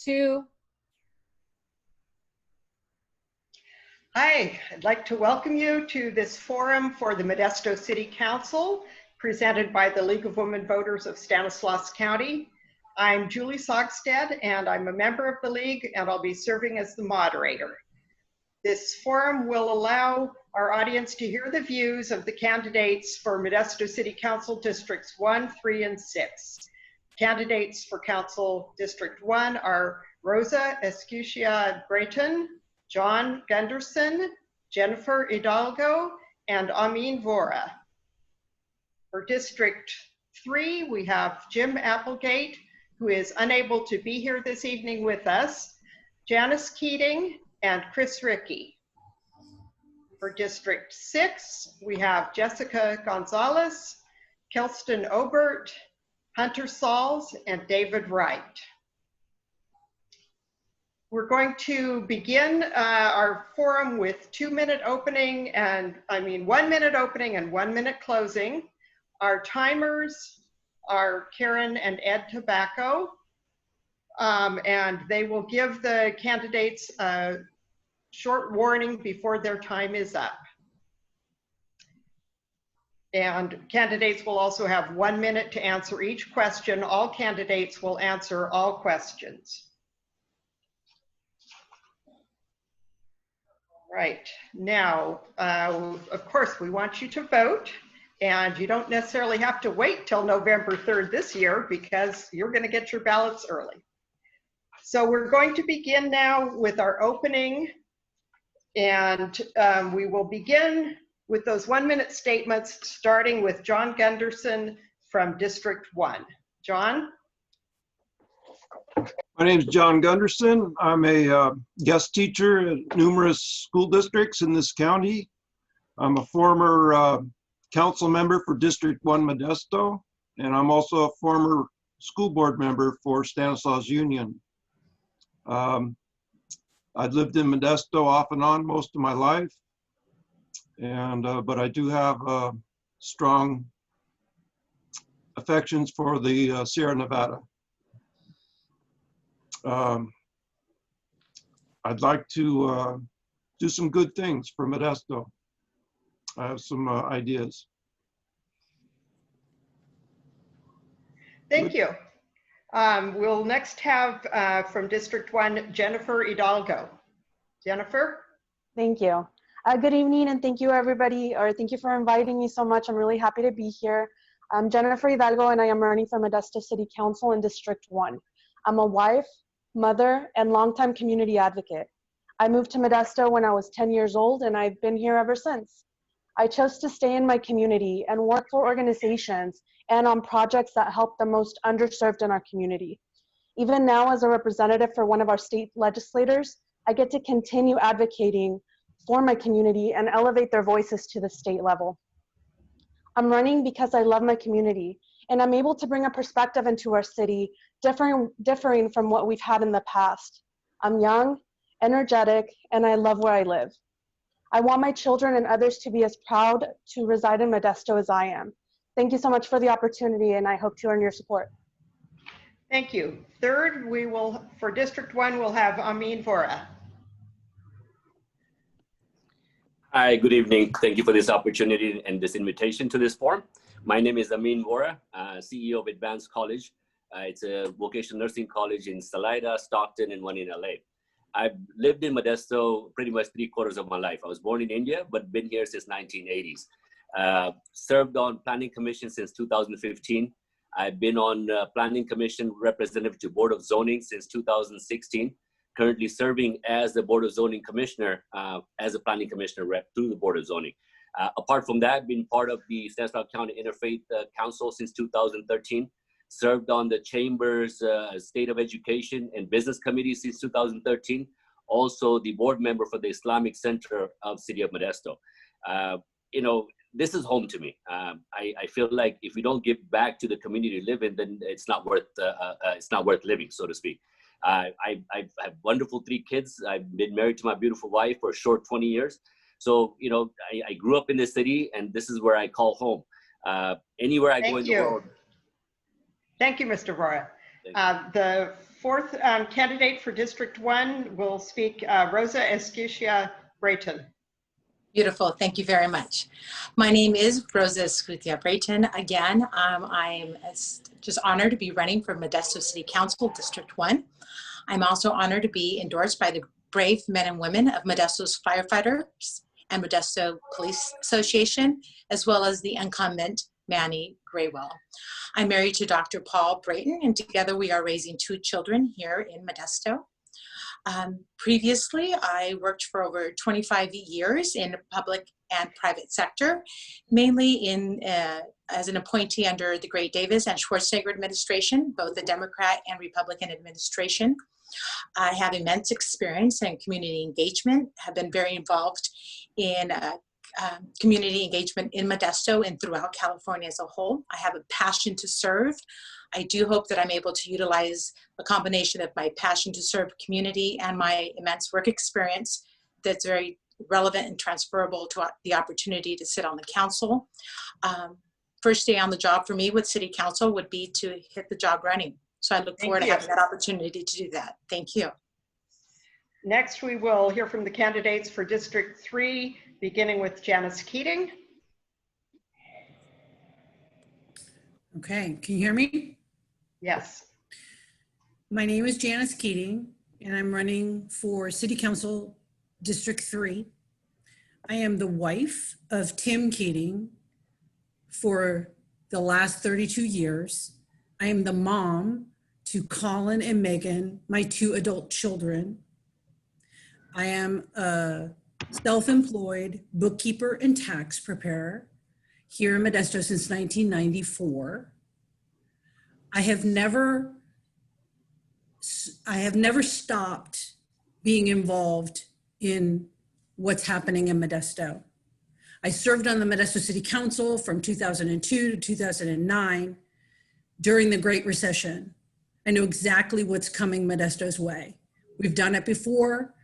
2. Hi, I'd like to welcome you to this forum for the Modesto City Council presented by the League of Women Voters of Stanislaus County. I'm Julie Sogstad and I'm a member of the League and I'll be serving as the moderator. This forum will allow our audience to hear the views of the candidates for Modesto City Council Districts 1, 3, and 6. Candidates for Council District 1 are Rosa Escutia Brayton, John Gunderson, Jennifer Hidalgo, and Amin Vora. For District 3, we have Jim Applegate, who is unable to be here this evening with us, Janice Keating, and Chris Rickey. For District 6, we have Jessica Gonzalez, Kelston Obert, Hunter Sauls, and David Wright. We're going to begin our forum with 2-minute opening and 1-minute opening and 1-minute closing. Our timers are Karen and Ed Tobacco, and they will give the candidates a short warning before their time is up. And candidates will also have 1 minute to answer each question. All candidates will answer all questions. Right, now, of course, we want you to vote, and you don't necessarily have to wait till November 3rd this year because you're going to get your ballots early. So we're going to begin now with our opening, and we will begin with those 1-minute statements, starting with John Gunderson from District 1. John? My name is John Gunderson. I'm a guest teacher at numerous school districts in this county. I'm a former council member for District 1 Modesto, and I'm also a former school board member for Stanislaus Union. I've lived in Modesto off and on most of my life, and but I do have strong affections for the Sierra Nevada. I'd like to do some good things for Modesto. I have some ideas. Thank you. We'll next have from District 1, Jennifer Hidalgo. Jennifer? Thank you. Good evening, and thank you everybody, or thank you for inviting me so much. I'm really happy to be here. I'm Jennifer Hidalgo and I am running for Modesto City Council in District 1. I'm a wife, mother, and longtime community advocate. I moved to Modesto when I was 10 years old and I've been here ever since. I chose to stay in my community and work for organizations and on projects that help the most underserved in our community. Even now, as a representative for one of our state legislators, I get to continue advocating for my community and elevate their voices to the state level. I'm running because I love my community and I'm able to bring a perspective into our city differing from what we've had in the past. I'm young, energetic, and I love where I live. I want my children and others to be as proud to reside in Modesto as I am. Thank you so much for the opportunity, and I hope to earn your support. Thank you. Third, we will, for District 1, we'll have Amin Vora. Hi, good evening. Thank you for this opportunity and this invitation to this forum. My name is Amin Vora, CEO of Advanced College. It's a vocational nursing college in Salida, Stockton, and one in LA. I've lived in Modesto pretty much 3/4 of my life. I was born in India, but been here since 1980s. Served on Planning Commission since 2015. I've been on Planning Commission representative to Board of Zoning since 2016. Currently serving as the Board of Zoning Commissioner, as a Planning Commissioner rep through the Board of Zoning. Apart from that, been part of the Stanislaus County Interfaith Council since 2013. Served on the Chamber's State of Education and Business Committee since 2013. Also the board member for the Islamic Center of City of Modesto. You know, this is home to me. I feel like if we don't give back to the community you live in, then it's not worth living, so to speak. I have wonderful 3 kids. I've been married to my beautiful wife for a short 20 years. So, you know, I grew up in this city and this is where I call home. Anywhere I go in the world. Thank you, Mr. Vora. The Fourth candidate for District 1 will speak, Rosa Escutia Brayton. Beautiful. Thank you very much. My name is Rosa Escutia Brayton. Again, I'm just honored to be running for Modesto City Council, District 1. I'm also honored to be endorsed by the brave men and women of Modesto's firefighters and Modesto Police Association, as well as the incumbent Manny Graywell. I'm married to Dr. Paul Brayton, and together we are raising 2 children here in Modesto. Previously, I worked for over 25 years in the public and private sector, mainly as an appointee under the Gray Davis and Schwarzenegger administration, both the Democrat and Republican administration. I have immense experience in community engagement, have been very involved in community engagement in Modesto and throughout California as a whole. I have a passion to serve. I do hope that I'm able to utilize a combination of my passion to serve community and my immense work experience that's very relevant and transferable to the opportunity to sit on the council. First day on the job for me with City Council would be to hit the job running. So I look forward to having that opportunity to do that. Thank you. Next, we will hear from the candidates for District 3, beginning with Janice Keating. Okay, can you hear me? Yes. My name is Janice Keating, and I'm running for City Council District 3. I am the wife of Tim Keating for the last 32 years. I am the mom to Colin and Megan, my 2 adult children. I am a self-employed bookkeeper and tax preparer here in Modesto since 1994. I have never stopped being involved in what's happening in Modesto. I served on the Modesto City Council from 2002 to 2009 during the Great Recession. I know exactly what's coming Modesto's way. We've done it before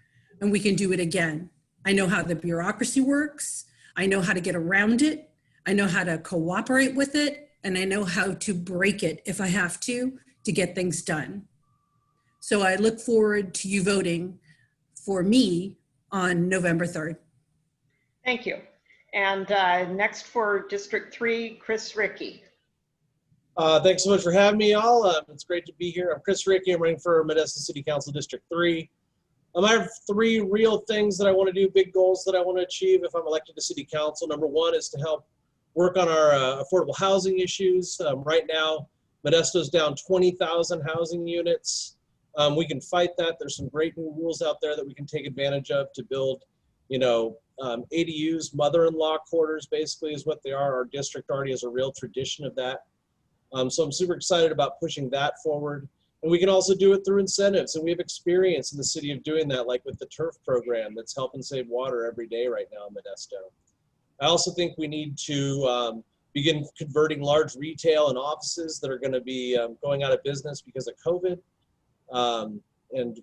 and we can do it again. I know how the bureaucracy works. I know how to get around it. I know how to cooperate with it. And I know how to break it if I have to get things done. So I look forward to you voting for me on November 3rd. Thank you. And next for District 3, Chris Rickey. Thanks so much for having me, all. It's great to be here. I'm Chris Rickey. I'm running for Modesto City Council District 3. I have 3 real things that I want to do, big goals that I want to achieve if I'm elected to City Council. Number 1 is to help work on our affordable housing issues. Right now, Modesto's down 20,000 housing units. We can fight that. There's some great new rules out there that we can take advantage of to build, ADUs, mother-in-law quarters, basically is what they are. Our district already has a real tradition of that. So I'm super excited about pushing that forward. And we can also do it through incentives. And we have experience in the city of doing that, like with the turf program that's helping save water every day right now in Modesto. I also think we need to begin converting large retail and offices that are going to be going out of business because of COVID, and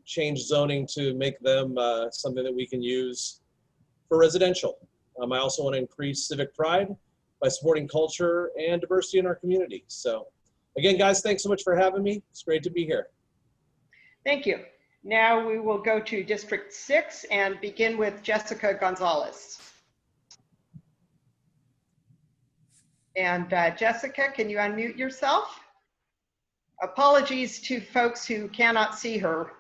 change zoning to make them something that we can use for residential. I also want to increase civic pride by supporting culture and diversity in our community. So again, guys, thanks so much for having me. It's great to be here. Thank you. Now we will go to District 6 and begin with Jessica Gonzalez. And Jessica, can you unmute yourself? Apologies to folks who cannot see her.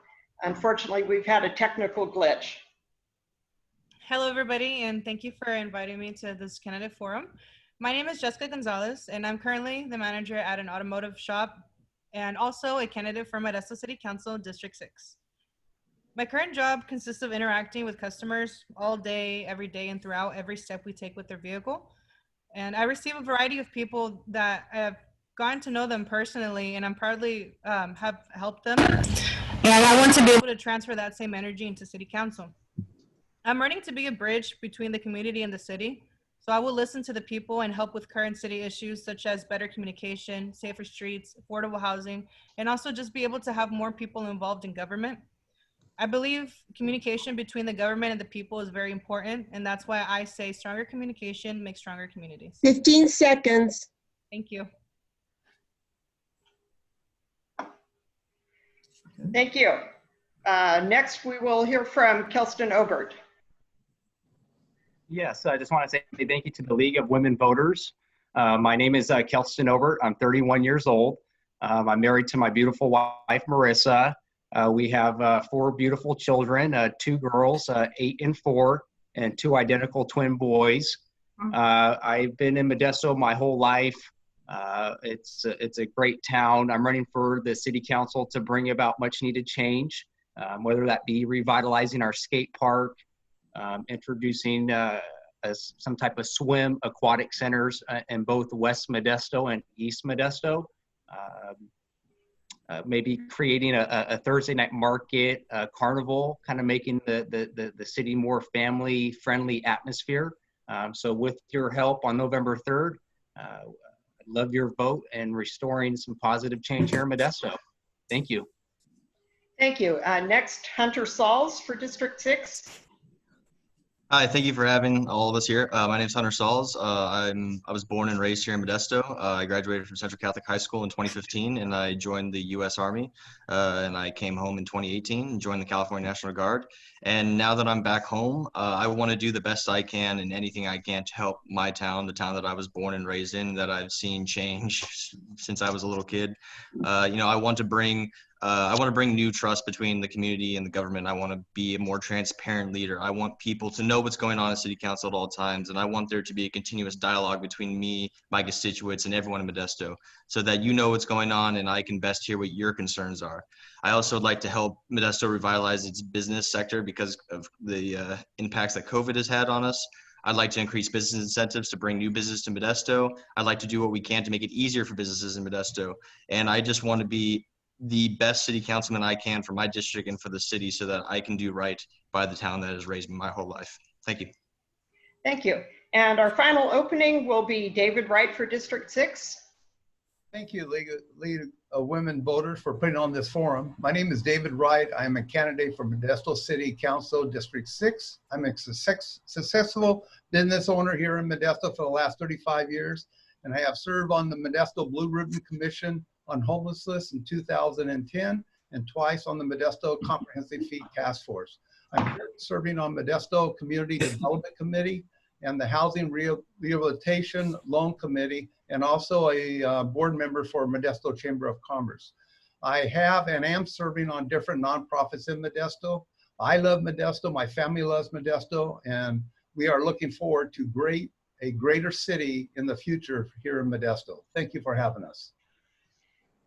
Unfortunately, we've had a technical glitch. Hello, everybody, and thank you for inviting me to this candidate forum. My name is Jessica Gonzalez, and I'm currently the manager at an automotive shop and also a candidate for Modesto City Council District 6. My current job consists of interacting with customers all day, every day, and throughout every step we take with their vehicle. And I receive a variety of people that have gotten to know them personally, and I'm proudly have helped them. And I want to be able to transfer that same energy into City Council. I'm running to be a bridge between the community and the city. So I will listen to the people and help with current city issues such as better communication, safer streets, affordable housing, and also just be able to have more people involved in government. I believe communication between the government and the people is very important, and that's why I say stronger communication makes stronger communities. 15 seconds. Thank you. Thank you. Next, we will hear from Kelston Obert. Yes, I just want to say thank you to the League of Women Voters. My name is Kelston Obert. I'm 31 years old. I'm married to my beautiful wife, Marissa. We have 4 beautiful children, 2 girls, 8 and 4, and 2 identical twin boys. I've been in Modesto my whole life. It's a great town. I'm running for the city council to bring about much needed change, whether that be revitalizing our skate park, introducing some type of swim aquatic centers in both West Modesto and East Modesto. Maybe creating a Thursday night market, carnival, kind of making the city more family friendly atmosphere. So with your help on November 3rd, I'd love your vote and restoring some positive change here in Modesto. Thank you. Thank you. Next, Hunter Sauls for District 6. Hi, thank you for having all of us here. My name is Hunter Sauls. I was born and raised here in Modesto. I graduated from Central Catholic High School in 2015, and I joined the U.S. Army. And I came home in 2018 and joined the California National Guard. And now that I'm back home, I want to do the best I can and anything I can to help my town, the town that I was born and raised in, that I've seen change since I was a little kid. I want to bring new trust between the community and the government. I want to be a more transparent leader. I want people to know what's going on in city council at all times. And I want there to be a continuous dialogue between me, my constituents, and everyone in Modesto, so that you know what's going on and I can best hear what your concerns are. I also would like to help Modesto revitalize its business sector because of the impacts that COVID has had on us. I'd like to increase business incentives to bring new business to Modesto. I'd like to do what we can to make it easier for businesses in Modesto. And I just want to be the best city councilman I can for my district and for the city so that I can do right by the town that has raised me my whole life. Thank you. Thank you. And our final opening will be David Wright for District 6. Thank you, League of Women Voters, for putting on this forum. My name is David Wright. I'm a candidate for Modesto City Council District 6. I'm a successful business owner here in Modesto for the last 35 years, and I have served on the Modesto Blue Ribbon Commission on Homelessness in 2010 and twice on the Modesto Comprehensive Fee Task Force. I'm serving on Modesto Community Development Committee and the Housing Rehabilitation Loan Committee, and also a board member for Modesto Chamber of Commerce. I have and am serving on different nonprofits in Modesto. I love Modesto, my family loves Modesto, and we are looking forward to a greater city in the future here in Modesto. Thank you for having us.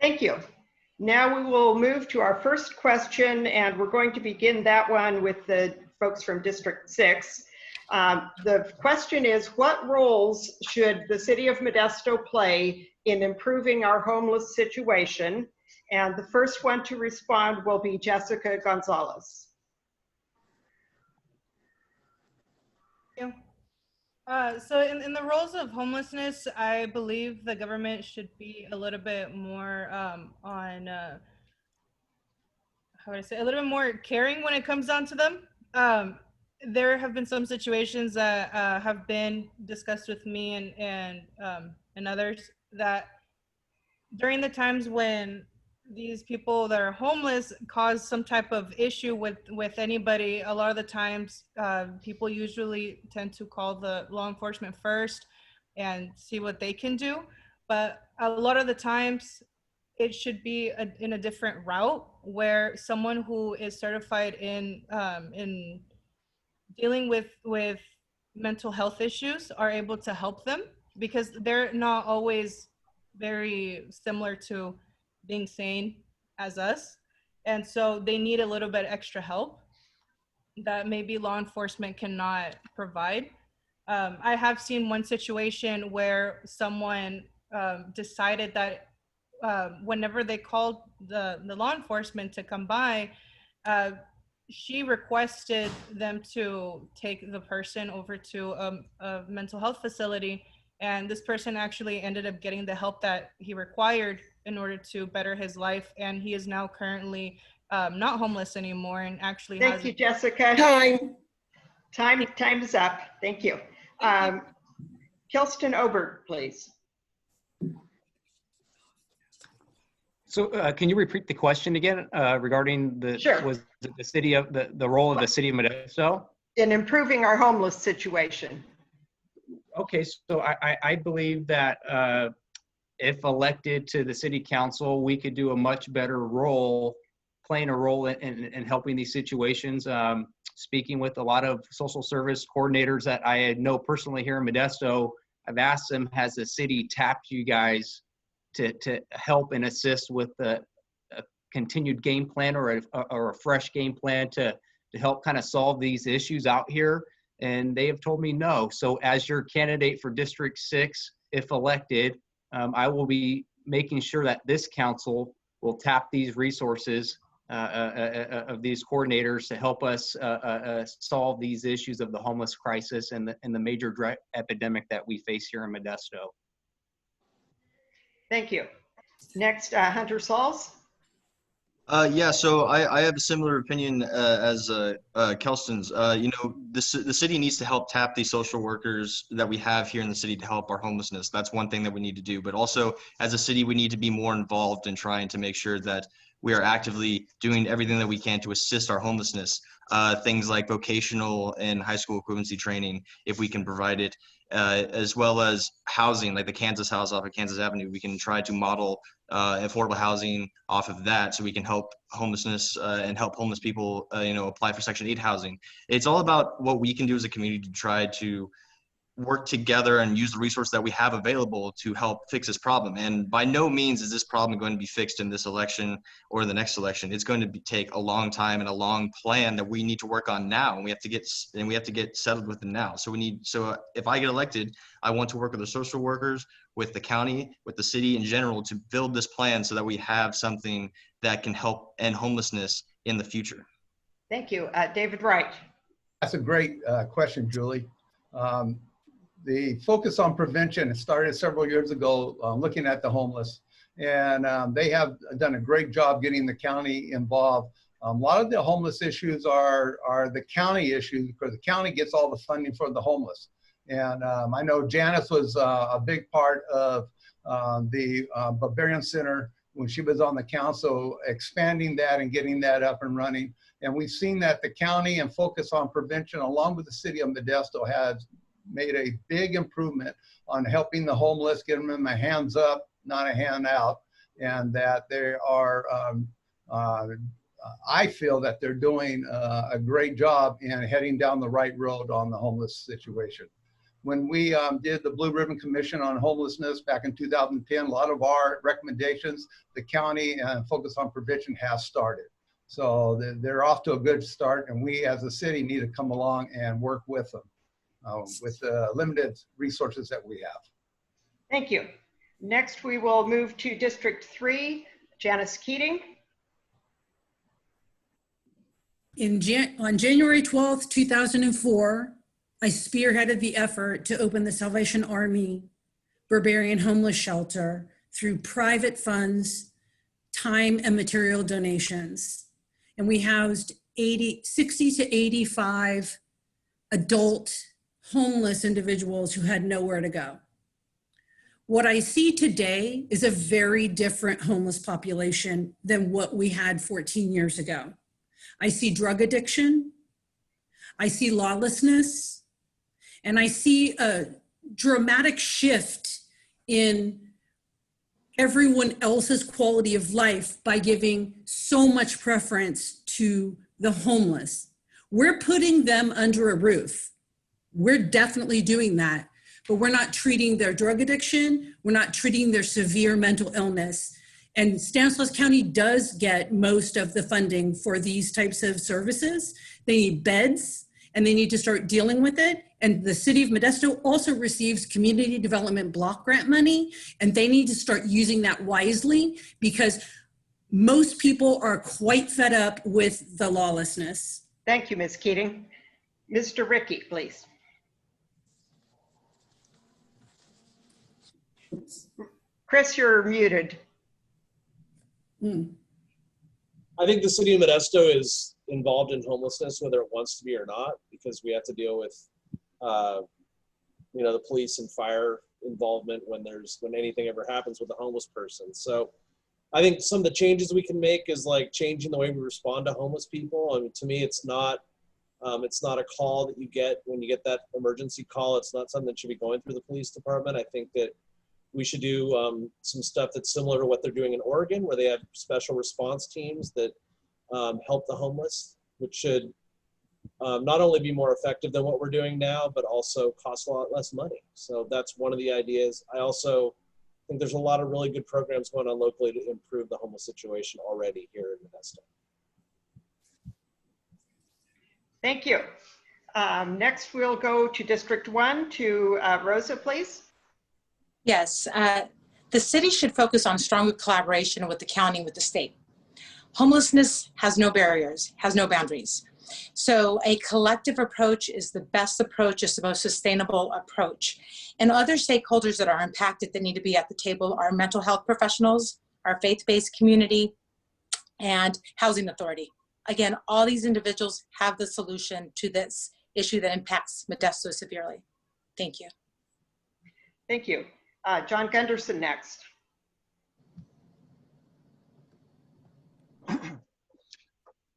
Thank you. Now we will move to our first question, and we're going to begin that one with the folks from District 6. The question is, what roles should the city of Modesto play in improving our homeless situation? And the first one to respond will be Jessica Gonzalez. Thank you. So in the roles of homelessness, I believe the government should be a little bit more how would I say, a little bit more caring when it comes down to them. There have been some situations that have been discussed with me and others that during the times when these people that are homeless cause some type of issue with anybody, a lot of the times people usually tend to call the law enforcement first and see what they can do. But a lot of the times it should be in a different route where someone who is certified in dealing with mental health issues are able to help them, because they're not always very similar to being sane as us. And so they need a little bit extra help that maybe law enforcement cannot provide. I have seen one situation where someone decided that whenever they called the law enforcement to come by, she requested them to take the person over to a mental health facility. And this person actually ended up getting the help that he required in order to better his life. And he is now currently not homeless anymore and actually Thank you, Jessica. Time is up. Thank you. Kelston Obert, please. So can you repeat the question again regarding the Sure. was it the city of the role of the city of Modesto? In improving our homeless situation. Okay, so I believe that if elected to the city council, we could do a much better role, playing a role in helping these situations. Speaking with a lot of social service coordinators that I know personally here in Modesto, I've asked them, has the city tapped you guys to help and assist with a continued game plan or a fresh game plan to help kind of solve these issues out here? And they have told me no. So as your candidate for District 6, if elected, I will be making sure that this council will tap these resources of these coordinators to help us solve these issues of the homeless crisis and the major drug epidemic that we face here in Modesto. Thank you. Next, Hunter Sauls. Yeah, so I have a similar opinion as Kelston's. You know, the city needs to help tap these social workers that we have here in the city to help our homelessness. That's one thing that we need to do. But also, as a city, we need to be more involved in trying to make sure that we are actively doing everything that we can to assist our homelessness. Things like vocational and high school equivalency training, if we can provide it, as well as housing, like the Kansas House off of Kansas Avenue. We can try to model affordable housing off of that, so we can help homelessness and help homeless people, you know, apply for Section 8 housing. It's all about what we can do as a community to try to work together and use the resources that we have available to help fix this problem. And by no means is this problem going to be fixed in this election or the next election. It's going to take a long time and a long plan that we need to work on now, and we have to get settled with it now. So if I get elected, I want to work with the social workers, with the county, with the city in general, to build this plan so that we have something that can help end homelessness in the future. Thank you. David Wright. That's a great question, Julie. The focus on prevention started several years ago, looking at the homeless, and they have done a great job getting the county involved. A lot of the homeless issues are the county issues, because the county gets all the funding for the homeless. And I know Janice was a big part of the Barbarian Center when she was on the council, expanding that and getting that up and running. And we've seen that the county and focus on prevention, along with the city of Modesto, has made a big improvement on helping the homeless, getting them a hands up, not a hand out, and that they are, I feel that they're doing a great job in heading down the right road on the homeless situation. When we did the Blue Ribbon Commission on Homelessness back in 2010, a lot of our recommendations, the county and focus on prevention has started. So they're off to a good start, and we as a city need to come along and work with them. With the limited resources that we have. Thank you. Next, we will move to District 3, Janice Keating. On January 12th, 2004, I spearheaded the effort to open the Salvation Army Barbarian Homeless Shelter through private funds, time and material donations. And we housed 60 to 85 adult homeless individuals who had nowhere to go. What I see today is a very different homeless population than what we had 14 years ago. I see drug addiction, I see lawlessness, and I see a dramatic shift in everyone else's quality of life by giving so much preference to the homeless. We're putting them under a roof. We're definitely doing that, but we're not treating their drug addiction. We're not treating their severe mental illness. And Stanislaus County does get most of the funding for these types of services. They need beds, and they need to start dealing with it. And the city of Modesto also receives community development block grant money, and they need to start using that wisely, because most people are quite fed up with the lawlessness. Thank you, Ms. Keating. Mr. Ricky, please. Chris, you're muted. I think the city of Modesto is involved in homelessness, whether it wants to be or not, because we have to deal with, you know, the police and fire involvement when anything ever happens with a homeless person. So I think some of the changes we can make is like changing the way we respond to homeless people. I mean, to me, it's not a call that you get when you get that emergency call. It's not something that should be going through the police department. I think that we should do some stuff that's similar to what they're doing in Oregon, where they have special response teams that help the homeless, which should not only be more effective than what we're doing now, but also cost a lot less money. So that's one of the ideas. I also think there's a lot of really good programs going on locally to improve the homeless situation already here in Modesto. Thank you. Next, we'll go to District 1 to Rosa, please. Yes, the city should focus on stronger collaboration with the county, with the state. Homelessness has no barriers, has no boundaries. So a collective approach is the best approach, is the most sustainable approach. And other stakeholders that are impacted that need to be at the table are mental health professionals, our faith-based community, and housing authority. Again, all these individuals have the solution to this issue that impacts Modesto severely. Thank you. Thank you. John Gunderson next.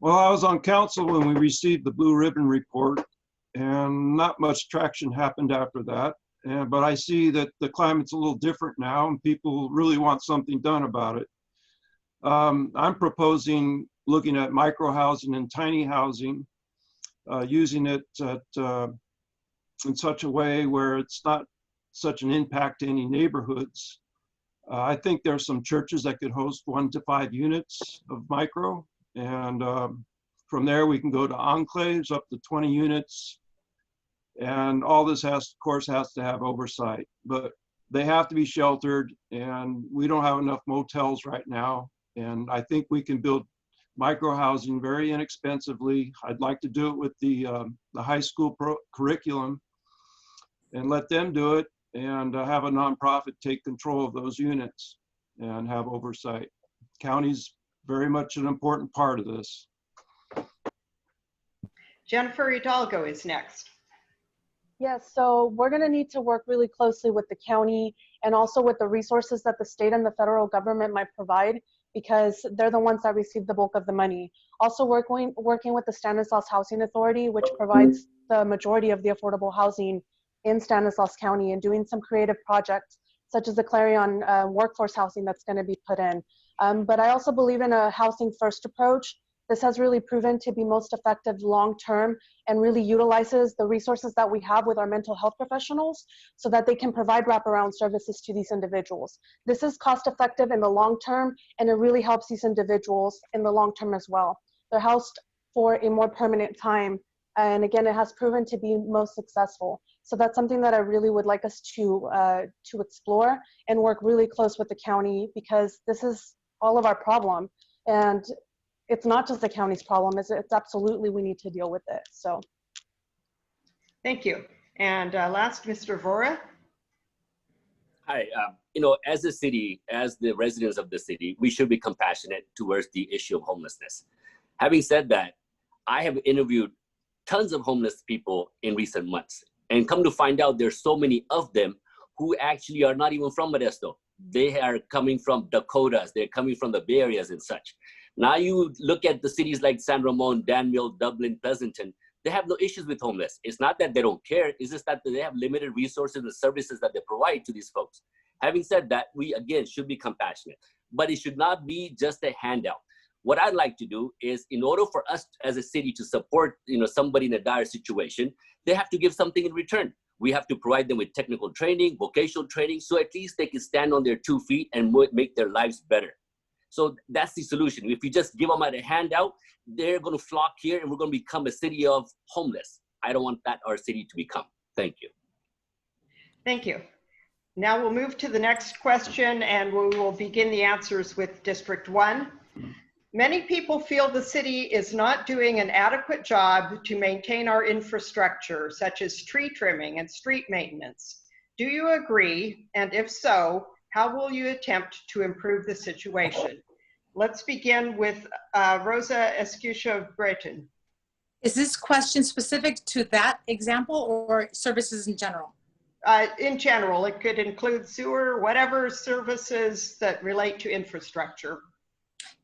Well, I was on council when we received the Blue Ribbon Report, and not much traction happened after that. But I see that the climate's a little different now, and people really want something done about it. I'm proposing looking at micro-housing and tiny housing, using it in such a way where it's not such an impact to any neighborhoods. I think there's some churches that could host 1 to 5 units of micro. And from there, we can go to enclaves up to 20 units. And all this of course, has to have oversight. But they have to be sheltered, and we don't have enough motels right now. And I think we can build micro housing very inexpensively. I'd like to do it with the high school curriculum and let them do it, and have a nonprofit take control of those units and have oversight. County's very much an important part of this. Jennifer Hidalgo is next. Yes, so we're going to need to work really closely with the county and also with the resources that the state and the federal government might provide, because they're the ones that receive the bulk of the money. Also working with the Stanislaus Housing Authority, which provides the majority of the affordable housing in Stanislaus County, and doing some creative projects such as the Clarion workforce housing that's going to be put in. But I also believe in a housing first approach. This has really proven to be most effective long-term and really utilizes the resources that we have with our mental health professionals so that they can provide wraparound services to these individuals. This is cost effective in the long term, and it really helps these individuals in the long term as well. They're housed for a more permanent time. And again, it has proven to be most successful. So that's something that I really would like us to explore and work really close with the county, because this is all of our problem. And it's not just the county's problem, it's absolutely, we need to deal with it, so. Thank you. And last, Mr. Vora. Hi, as a city, as the residents of the city, we should be compassionate towards the issue of homelessness. Having said that, I have interviewed tons of homeless people in recent months, and come to find out there's so many of them who actually are not even from Modesto. They are coming from Dakotas, they're coming from the Bay Areas and such. Now you look at the cities like San Ramon, Danville, Dublin, Pleasanton, they have no issues with homeless. It's not that they don't care, it's just that they have limited resources and services that they provide to these folks. Having said that, we again should be compassionate, but it should not be just a handout. What I'd like to do is, in order for us as a city to support somebody in a dire situation, they have to give something in return. We have to provide them with technical training, vocational training, so at least they can stand on their 2 feet and make their lives better. So that's the solution. If you just give them out a handout, they're going to flock here and we're going to become a city of homeless. I don't want that our city to become. Thank you. Thank you. Now we'll move to the next question, and we will begin the answers with District 1. Many people feel the city is not doing an adequate job to maintain our infrastructure, such as tree trimming and street maintenance. Do you agree? And if so, how will you attempt to improve the situation? Let's begin with Rosa Escutia-Breton. Is this question specific to that example or services in general? In general, it could include sewer, whatever services that relate to infrastructure.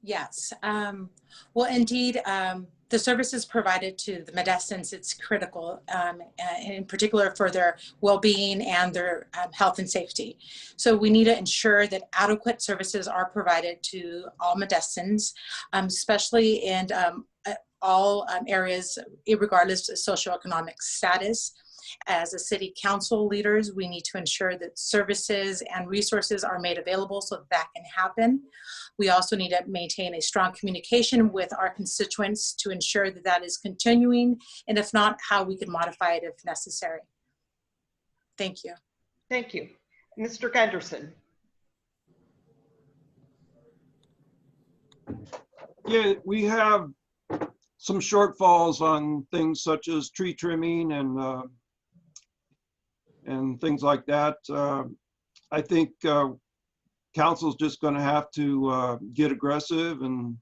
Yes. Well, indeed, the services provided to the Modestans, it's critical, in particular for their well-being and their health and safety. So we need to ensure that adequate services are provided to all Modestans, especially in all areas, regardless of socioeconomic status. As a city council leaders, we need to ensure that services and resources are made available so that can happen. We also need to maintain a strong communication with our constituents to ensure that that is continuing, and if not, how we can modify it if necessary. Thank you. Thank you. Mr. Gunderson. Yeah, we have some shortfalls on things such as tree trimming and things like that. I think council's just going to have to get aggressive and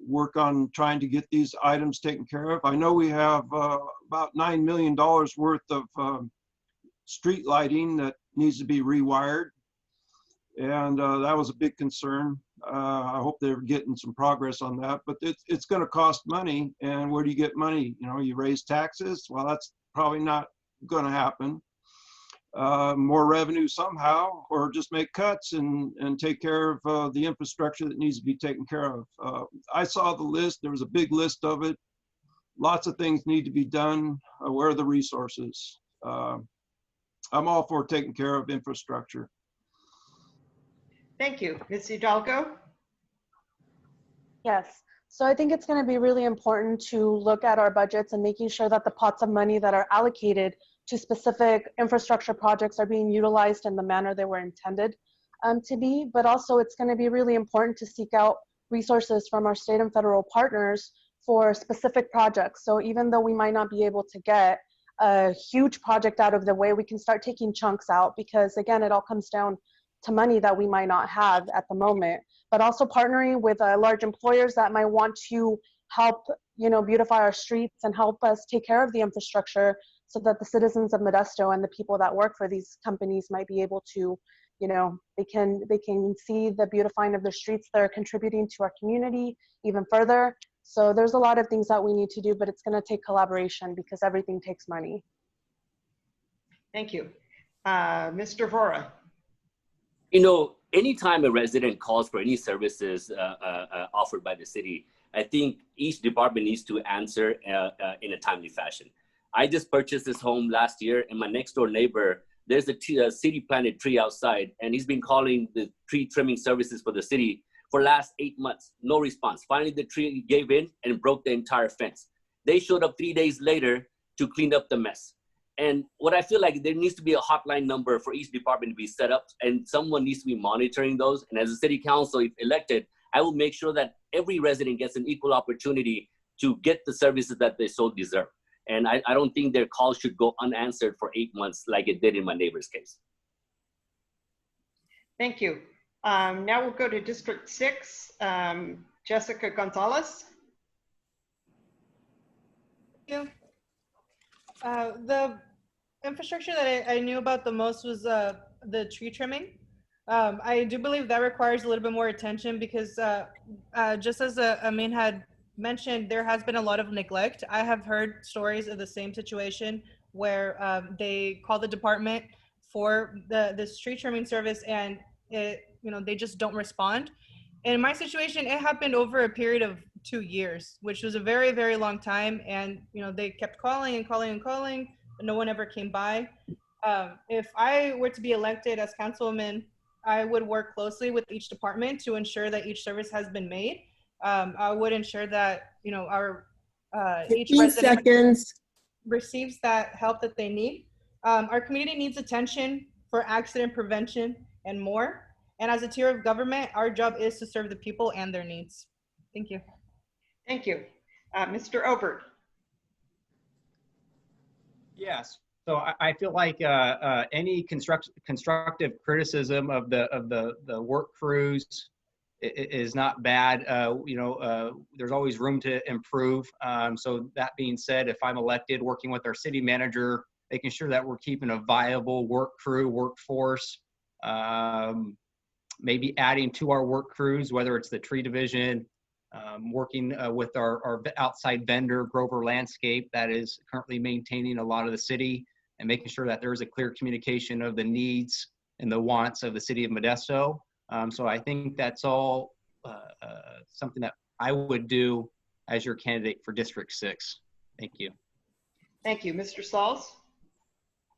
work on trying to get these items taken care of. I know we have about $9 million worth of street lighting that needs to be rewired, and that was a big concern. I hope they're getting some progress on that, but it's going to cost money. And where do you get money? You know, you raise taxes. Well, that's probably not going to happen. More revenue somehow, or just make cuts and take care of the infrastructure that needs to be taken care of. I saw the list. There was a big list of it. Lots of things need to be done. Where are the resources? I'm all for taking care of infrastructure. Thank you. Ms. Hidalgo? Yes. So I think it's going to be really important to look at our budgets and making sure that the pots of money that are allocated to specific infrastructure projects are being utilized in the manner they were intended to be. But also it's going to be really important to seek out resources from our state and federal partners for specific projects. So even though we might not be able to get a huge project out of the way, we can start taking chunks out, because again, it all comes down to money that we might not have at the moment. But also partnering with large employers that might want to help, you know, beautify our streets and help us take care of the infrastructure, so that the citizens of Modesto and the people that work for these companies might be able to, you know, they can see the beautifying of the streets. They're contributing to our community even further. So there's a lot of things that we need to do, but it's going to take collaboration, because everything takes money. Thank you. Mr. Vora. You know, anytime a resident calls for any services offered by the city, I think each department needs to answer in a timely fashion. I just purchased this home last year, and my next door neighbor, there's a city planted tree outside, and he's been calling the tree trimming services for the city for the last 8 months. No response. Finally, the tree gave in and broke the entire fence. They showed up 3 days later to clean up the mess. And what I feel like, there needs to be a hotline number for each department to be set up, and someone needs to be monitoring those. And as a city council, if elected, I will make sure that every resident gets an equal opportunity to get the services that they so deserve. And I don't think their calls should go unanswered for 8 months like it did in my neighbor's case. Thank you. Now we'll go to District 6, Jessica Gonzalez. Thank you. The infrastructure that I knew about the most was the tree trimming. I do believe that requires a little bit more attention, because just as Amin had mentioned, there has been a lot of neglect. I have heard stories of the same situation where they call the department for this tree trimming service, and they just don't respond. In my situation, it happened over a period of 2 years, which was a very, very long time. And they kept calling and calling and calling, but no one ever came by. If I were to be elected as councilwoman, I would work closely with each department to ensure that each service has been made. I would ensure that our each resident receives that help that they need. Our community needs attention for accident prevention and more. And as a tier of government, our job is to serve the people and their needs. Thank you. Thank you. Mr. Obert. Yes. So I feel like any constructive criticism of the work crews is not bad. There's always room to improve. So that being said, if I'm elected, working with our city manager, making sure that we're keeping a viable workforce, maybe adding to our work crews, whether it's the tree division, working with our outside vendor, Grover Landscape, that is currently maintaining a lot of the city, and making sure that there's a clear communication of the needs and the wants of the city of Modesto. So I think that's all something that I would do as your candidate for District 6. Thank you. Thank you. Mr. Sauls?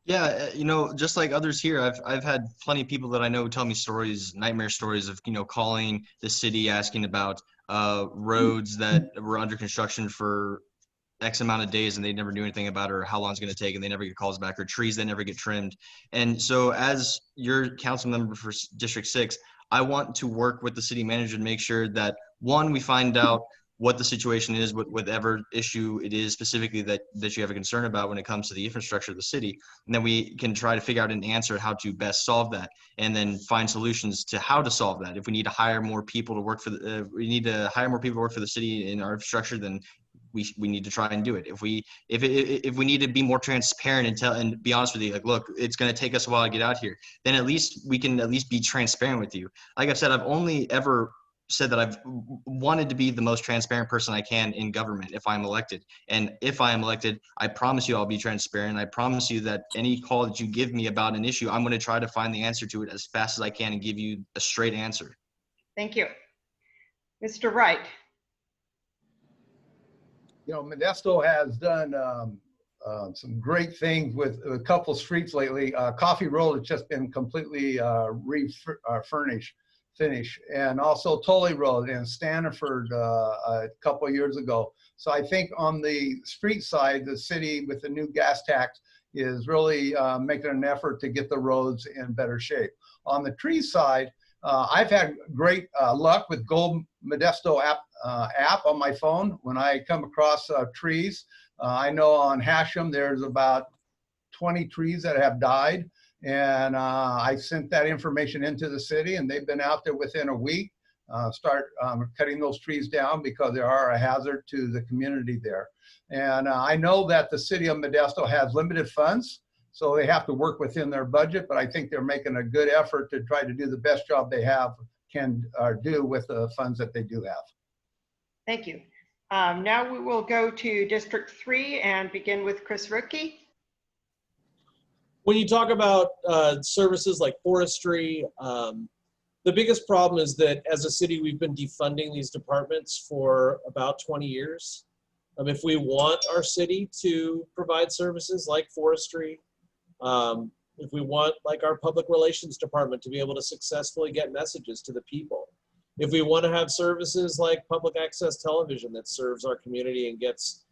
Yeah, just like others here, I've had plenty of people that I know tell me stories, nightmare stories of, calling the city asking about roads that were under construction for X amount of days and they never knew anything about it, or how long it's going to take, and they never get calls back, or trees that never get trimmed. And so as your council member for District 6, I want to work with the city manager to make sure that, one, we find out what the situation is, whatever issue it is specifically that you have a concern about when it comes to the infrastructure of the city. And then we can try to figure out an answer how to best solve that, and then find solutions to how to solve that. If we need to hire more people to work for the city in our infrastructure, then we need to try and do it. If we need to be more transparent and be honest with you, like, look, it's going to take us a while to get out here, then at least we can be transparent with you. Like I've said, I've only ever said that I've wanted to be the most transparent person I can in government if I'm elected. And if I am elected, I promise you I'll be transparent. I promise you that any call that you give me about an issue, I'm going to try to find the answer to it as fast as I can and give you a straight answer. Thank you. Mr. Wright? Modesto has done some great things with a couple streets lately. Coffee Road has just been completely finished, and also Tully Road and Stanford a couple of years ago. So I think on the street side, the city with the new gas tax is really making an effort to get the roads in better shape. On the tree side, I've had great luck with Gold Modesto app on my phone. When I come across trees, I know on Hashem there's about 20 trees that have died. And I sent that information into the city, and they've been out there within a week, start cutting those trees down because they are a hazard to the community there. And I know that the city of Modesto has limited funds, so they have to work within their budget, but I think they're making a good effort to try to do the best job they can do with the funds that they do have. Thank you. Now we will go to District 3 and begin with Chris Rookey. When you talk about services like forestry, the biggest problem is that as a city, we've been defunding these departments for about 20 years. If we want our city to provide services like forestry, if we want like our public relations department to be able to successfully get messages to the people, if we want to have services like public access television that serves our community and gets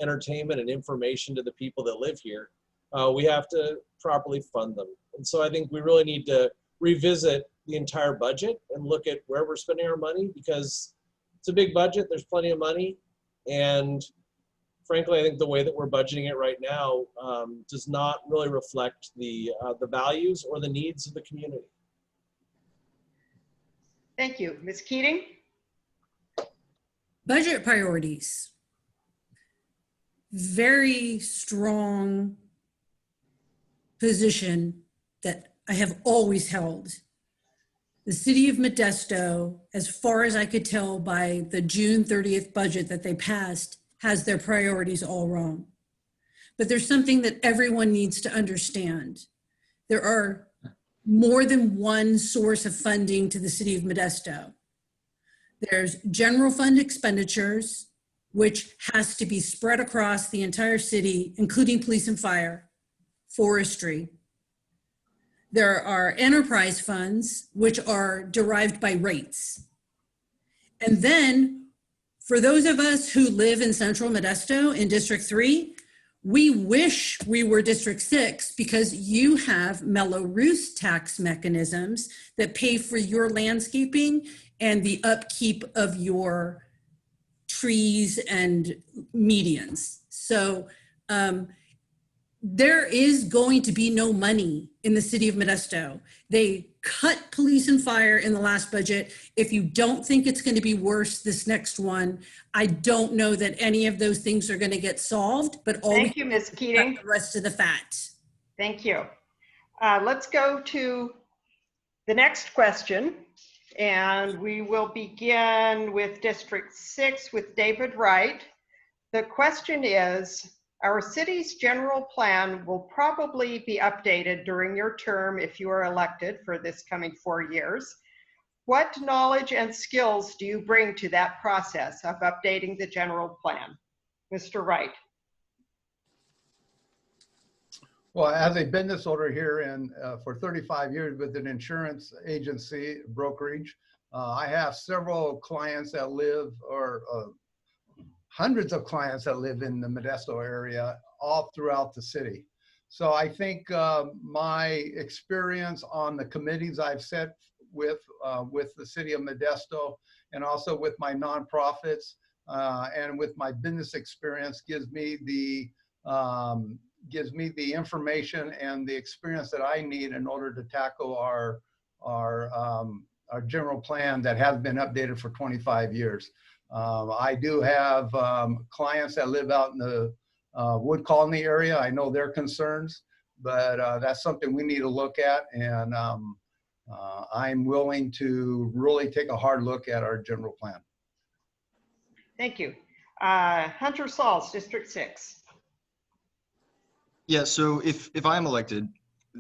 entertainment and information to the people that live here, we have to properly fund them. And so I think we really need to revisit the entire budget and look at where we're spending our money, because it's a big budget, there's plenty of money. And frankly, I think the way that we're budgeting it right now does not really reflect the values or the needs of the community. Thank you. Ms. Keating? Budget priorities. Very strong position that I have always held. The city of Modesto, as far as I could tell by the June 30th budget that they passed, has their priorities all wrong. But there's something that everyone needs to understand. There are more than one source of funding to the city of Modesto. There's general fund expenditures, which has to be spread across the entire city, including police and fire, forestry. There are enterprise funds, which are derived by rates. And then for those of us who live in Central Modesto in District 3, we wish we were District 6 because you have Mello-Roos tax mechanisms that pay for your landscaping and the upkeep of your trees and medians. So there is going to be no money in the city of Modesto. They cut police and fire in the last budget. If you don't think it's going to be worse this next one, I don't know that any of those things are going to get solved, but all Thank you, Ms. Keating. the rest of the fat. Thank you. Let's go to the next question. And we will begin with District 6 with David Wright. The question is, our city's general plan will probably be updated during your term if you are elected for this coming 4 years. What knowledge and skills do you bring to that process of updating the general plan? Mr. Wright. Well, as a business owner here for 35 years with an insurance agency brokerage, I have several clients that live, or hundreds of clients that live in the Modesto area, all throughout the city. So I think my experience on the committees I've set with the city of Modesto, and also with my nonprofits and with my business experience, gives me the information and the experience that I need in order to tackle our general plan that has been updated for 25 years. I do have clients that live out in the Wood Colony area. I know their concerns, but that's something we need to look at, and I'm willing to really take a hard look at our general plan. Thank you. Hunter Sauls, District 6. Yeah, so if I'm elected,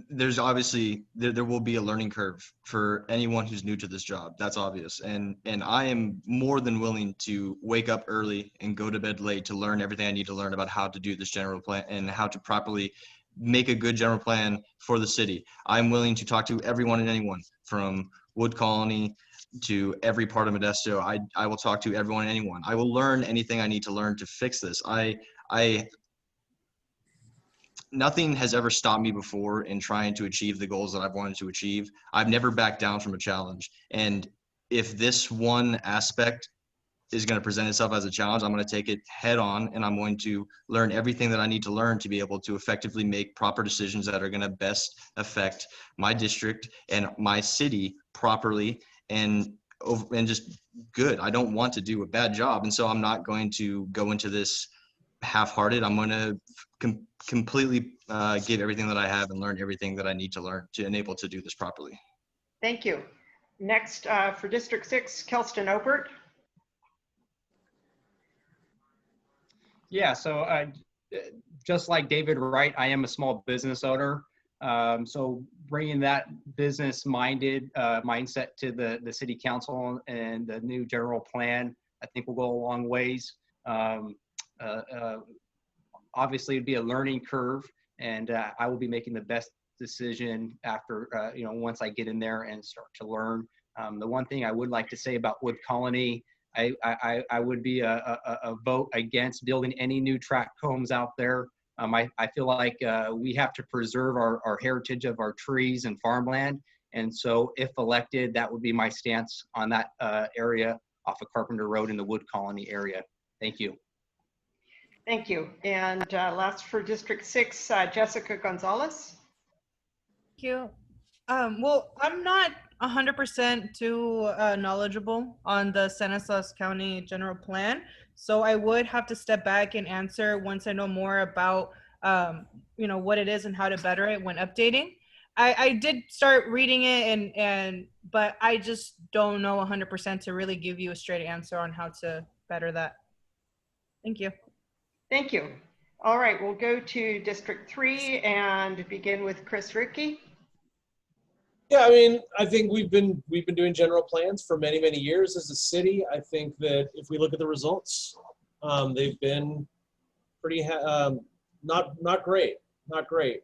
there's obviously there will be a learning curve for anyone who's new to this job. That's obvious, and I am more than willing to wake up early and go to bed late to learn everything I need to learn about how to do this general plan and how to properly make a good general plan for the city. I'm willing to talk to everyone and anyone, from Wood Colony to every part of Modesto. I will talk to everyone and anyone. I will learn anything I need to learn to fix this. Nothing has ever stopped me before in trying to achieve the goals that I've wanted to achieve. I've never backed down from a challenge. And if this one aspect is going to present itself as a challenge, I'm going to take it head on, and I'm going to learn everything that I need to learn to be able to effectively make proper decisions that are going to best affect my district and my city properly and just good. I don't want to do a bad job. And so I'm not going to go into this half-hearted. I'm going to completely give everything that I have and learn everything that I need to learn to enable to do this properly. Thank you. Next, for District 6, Kelston Obert. Yeah, so just like David Wright, I am a small business owner. So bringing that business-minded mindset to the city council and the new general plan, I think will go a long ways. Obviously, it'd be a learning curve, and I will be making the best decision after, once I get in there and start to learn. The one thing I would like to say about Wood Colony, I would be a vote against building any new tract homes out there. I feel like we have to preserve our heritage of our trees and farmland. And so if elected, that would be my stance on that area off of Carpenter Road in the Wood Colony area. Thank you. Thank you. And last for District 6, Jessica Gonzalez. Thank you. Well, I'm not 100% too knowledgeable on the Stanislaus County General Plan, so I would have to step back and answer once I know more about what it is and how to better it when updating. I did start reading it, but I just don't know 100% to really give you a straight answer on how to better that. Thank you. Thank you. All right, we'll go to District 3 and begin with Chris Rickey. Yeah, I mean, I think we've been doing general plans for many, many years as a city. I think that if we look at the results, they've been pretty not great.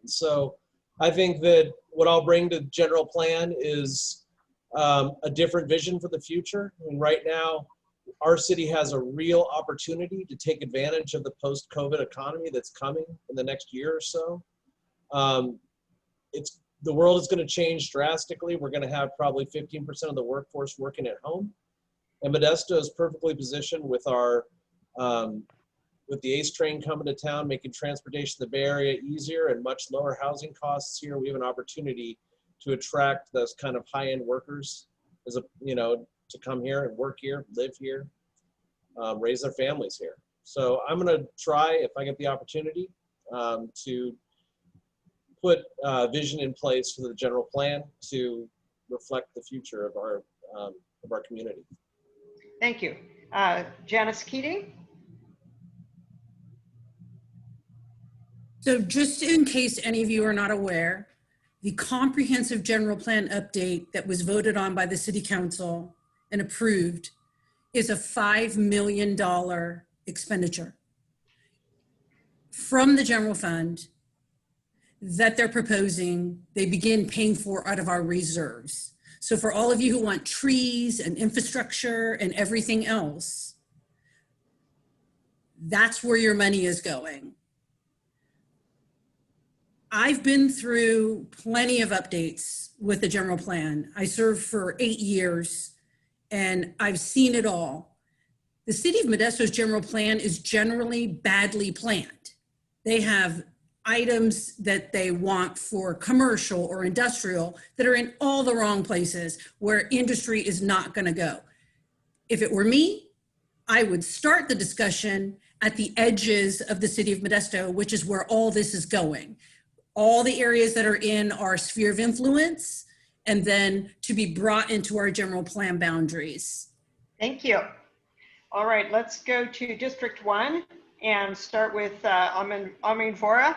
So I think that what I'll bring to general plan is a different vision for the future. And right now, our city has a real opportunity to take advantage of the post-COVID economy that's coming in the next year or so. The world is going to change drastically. We're going to have probably 15% of the workforce working at home. And Modesto is perfectly positioned with our with the ACE train coming to town, making transportation in the Bay Area easier and much lower housing costs here. We have an opportunity to attract those kind of high-end workers, as a, to come here and work here, live here, raise their families here. So I'm going to try, if I get the opportunity, to put vision in place for the general plan to reflect the future of our community. Thank you. Janice Keating? So just in case any of you are not aware, the comprehensive general plan update that was voted on by the city council and approved is a $5 million expenditure from the general fund that they're proposing they begin paying for out of our reserves. So for all of you who want trees and infrastructure and everything else, that's where your money is going. I've been through plenty of updates with the general plan. I served for 8 years and I've seen it all. The city of Modesto's general plan is generally badly planned. They have items that they want for commercial or industrial that are in all the wrong places where industry is not going to go. If it were me, I would start the discussion at the edges of the city of Modesto, which is where all this is going. All the areas that are in our sphere of influence, and then to be brought into our general plan boundaries. Thank you. All right, let's go to District 1 and start with Amin Vora.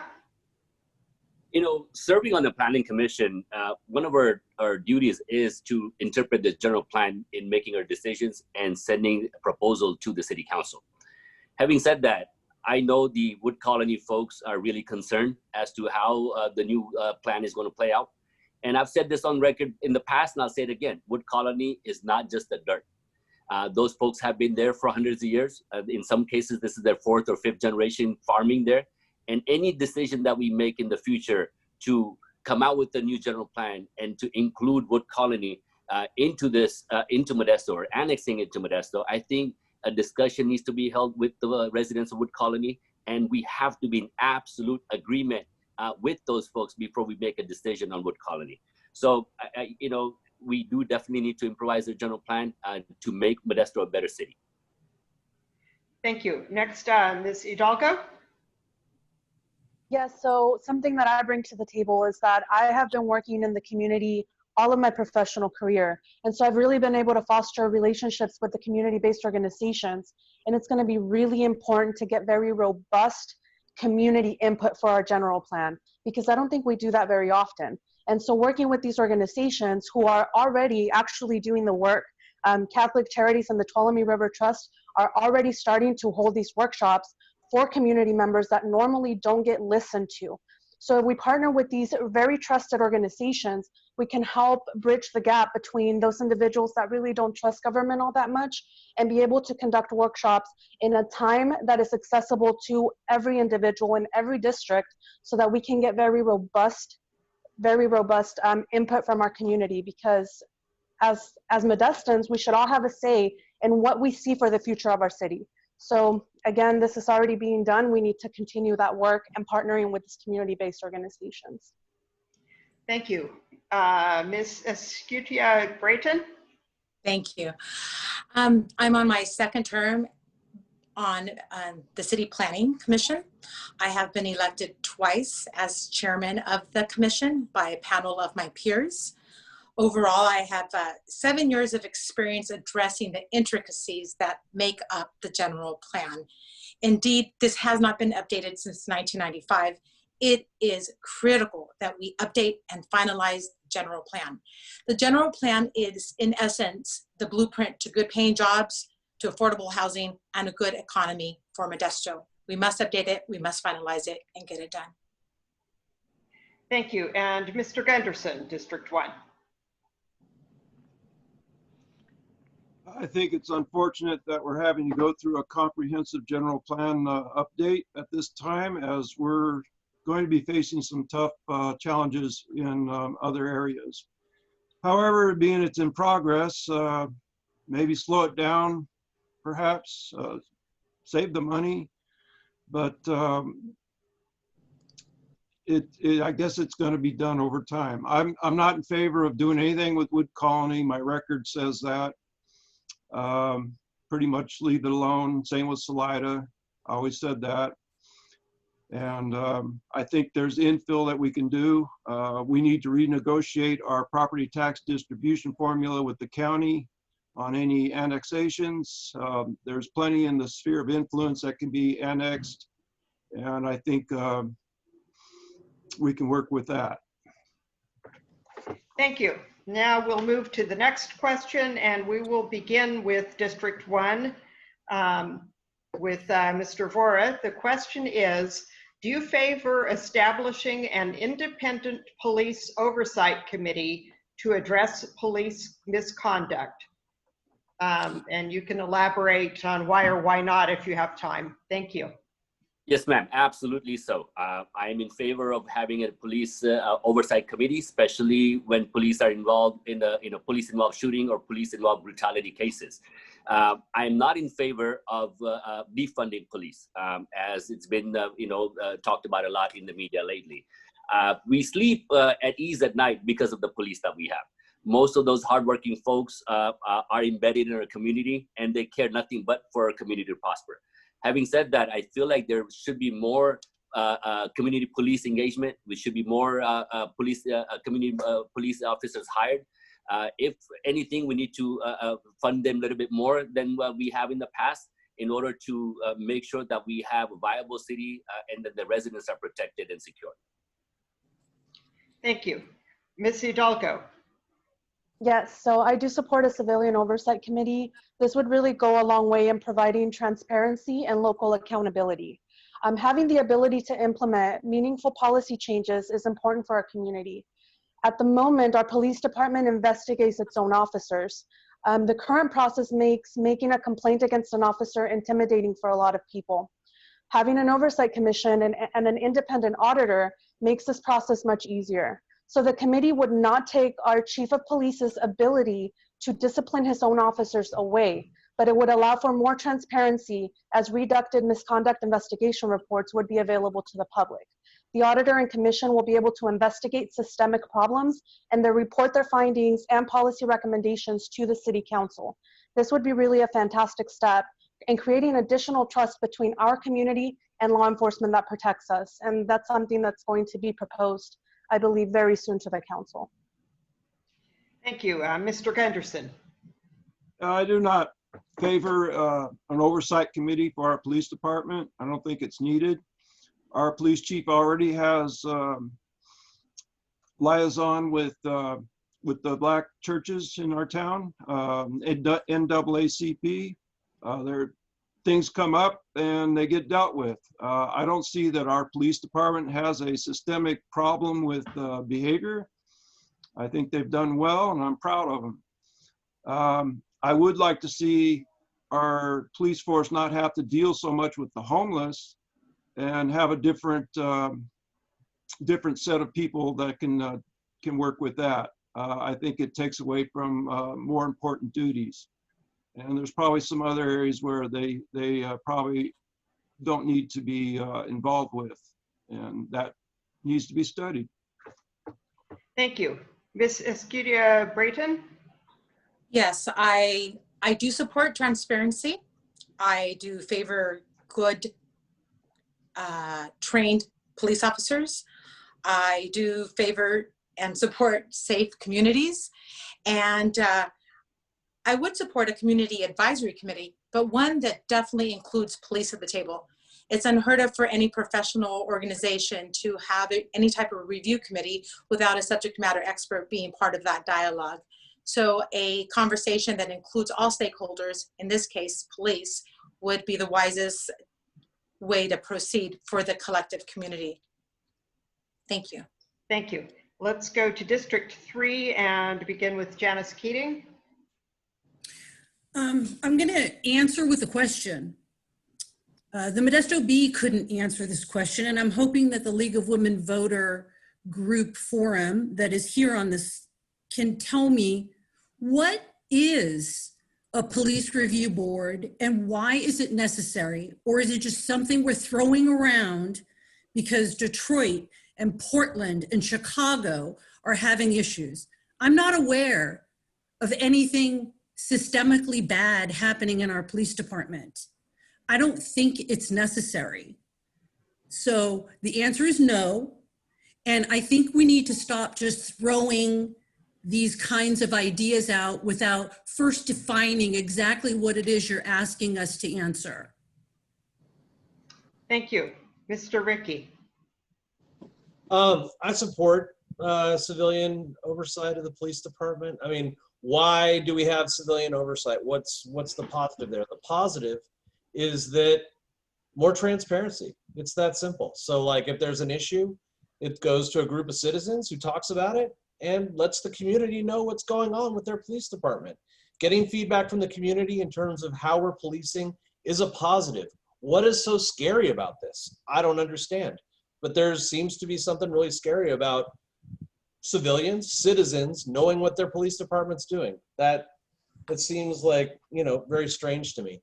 Serving on the planning commission, one of our duties is to interpret the general plan in making our decisions and sending a proposal to the city council. Having said that, I know the Wood Colony folks are really concerned as to how the new plan is going to play out. And I've said this on record in the past, and I'll say it again. Wood Colony is not just the dirt. Those folks have been there for hundreds of years. In some cases, this is their 4th or 5th generation farming there. And any decision that we make in the future to come out with the new general plan and to include Wood Colony into Modesto or annexing it to Modesto, I think a discussion needs to be held with the residents of Wood Colony, and we have to be in absolute agreement with those folks before we make a decision on Wood Colony. So, we do definitely need to improvise a general plan to make Modesto a better city. Thank you. Next, Ms. Hidalgo. Yes, so something that I bring to the table is that I have been working in the community all of my professional career. And so I've really been able to foster relationships with the community-based organizations. And it's going to be really important to get very robust community input for our general plan, because I don't think we do that very often. And so working with these organizations who are already actually doing the work, Catholic Charities and the Tuolumne River Trust are already starting to hold these workshops for community members that normally don't get listened to. So if we partner with these very trusted organizations, we can help bridge the gap between those individuals that really don't trust government all that much and be able to conduct workshops in a time that is accessible to every individual in every district, so that we can get very robust input from our community. Because as Modestans, we should all have a say in what we see for the future of our city. So again, this is already being done. We need to continue that work and partnering with these community-based organizations. Thank you. Ms. Escutia Brayton. Thank you. I'm on my 2nd term on the City Planning Commission. I have been elected twice as chairman of the commission by a panel of my peers. Overall, I have 7 years of experience addressing the intricacies that make up the general plan. Indeed, this has not been updated since 1995. It is critical that we update and finalize the general plan. The general plan is, in essence, the blueprint to good paying jobs, to affordable housing, and a good economy for Modesto. We must update it, we must finalize it, and get it done. Thank you. And Mr. Gunderson, District 1. I think it's unfortunate that we're having to go through a comprehensive general plan update at this time, as we're going to be facing some tough challenges in other areas. However, being it's in progress, maybe slow it down, perhaps save the money, but I guess it's going to be done over time. I'm not in favor of doing anything with Wood Colony. My record says that. Pretty much leave it alone. Same with Salida. I always said that. And I think there's infill that we can do. We need to renegotiate our property tax distribution formula with the county on any annexations. There's plenty in the sphere of influence that can be annexed. And I think we can work with that. Thank you. Now we'll move to the next question, and we will begin with District 1 with Mr. Vora. The question is, do you favor establishing an independent police oversight committee to address police misconduct? And you can elaborate on why or why not if you have time. Thank you. Yes, ma'am, absolutely so. I'm in favor of having a police oversight committee, especially when police are involved in a police-involved shooting or police-involved brutality cases. I'm not in favor of defunding police, as it's been talked about a lot in the media lately. We sleep at ease at night because of the police that we have. Most of those hardworking folks are embedded in our community, and they care nothing but for our community to prosper. Having said that, I feel like there should be more community police engagement. We should be more community police officers hired. If anything, we need to fund them a little bit more than what we have in the past in order to make sure that we have a viable city and that the residents are protected and secure. Thank you. Ms. Hidalgo. Yes, so I do support a civilian oversight committee. This would really go a long way in providing transparency and local accountability. Having the ability to implement meaningful policy changes is important for our community. At the moment, our police department investigates its own officers. The current process makes making a complaint against an officer intimidating for a lot of people. Having an oversight commission and an independent auditor makes this process much easier. So the committee would not take our chief of police's ability to discipline his own officers away, but it would allow for more transparency as reducted misconduct investigation reports would be available to the public. The auditor and commission will be able to investigate systemic problems and then report their findings and policy recommendations to the city council. This would be really a fantastic step in creating additional trust between our community and law enforcement that protects us. And that's something that's going to be proposed, I believe, very soon to the council. Thank you. Mr. Gunderson. I do not favor an oversight committee for our police department. I don't think it's needed. Our police chief already has liaison with the black churches in our town, NAACP. Things come up and they get dealt with. I don't see that our police department has a systemic problem with behavior. I think they've done well, and I'm proud of them. I would like to see our police force not have to deal so much with the homeless and have a different set of people that can work with that. I think it takes away from more important duties. And there's probably some other areas where they probably don't need to be involved with, and that needs to be studied. Thank you. Ms. Escudia Brayton? Yes, I do support transparency. I do favor good trained police officers. I do favor and support safe communities. And I would support a community advisory committee, but one that definitely includes police at the table. It's unheard of for any professional organization to have any type of review committee without a subject matter expert being part of that dialogue. So a conversation that includes all stakeholders, in this case, police, would be the wisest way to proceed for the collective community. Thank you. Thank you. Let's go to District 3 and begin with Janice Keating. I'm going to answer with a question. The Modesto Bee couldn't answer this question, and I'm hoping that the League of Women Voter Group Forum that is here on this can tell me, what is a police review board and why is it necessary? Or is it just something we're throwing around because Detroit and Portland and Chicago are having issues. I'm not aware of anything systemically bad happening in our police department. I don't think it's necessary. So the answer is no. And I think we need to stop just throwing these kinds of ideas out without first defining exactly what it is you're asking us to answer. Thank you. Mr. Ricky. I support civilian oversight of the police department. I mean, why do we have civilian oversight? What's the positive there? The positive is that more transparency. It's that simple. So like if there's an issue, it goes to a group of citizens who talks about it and lets the community know what's going on with their police department. Getting feedback from the community in terms of how we're policing is a positive. What is so scary about this? I don't understand. But there seems to be something really scary about civilians, citizens, knowing what their police department's doing. That it seems like, you know, very strange to me.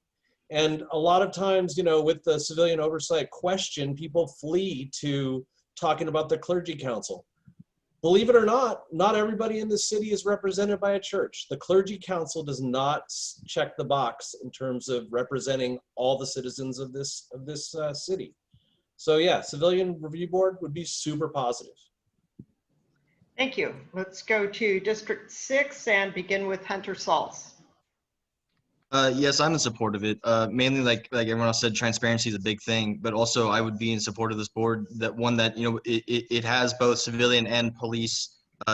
And a lot of times, you know, with the civilian oversight question, people flee to talking about the clergy council. Believe it or not everybody in the city is represented by a church. The clergy council does not check the box in terms of representing all the citizens of this city. So yeah, civilian review board would be super positive. Thank you. Let's go to District 6 and begin with Hunter Sauls. Yes, I'm in support of it. Mainly, like everyone else said, transparency is a big thing, but also I would be in support of this board. That one that, you know, it has both civilian and police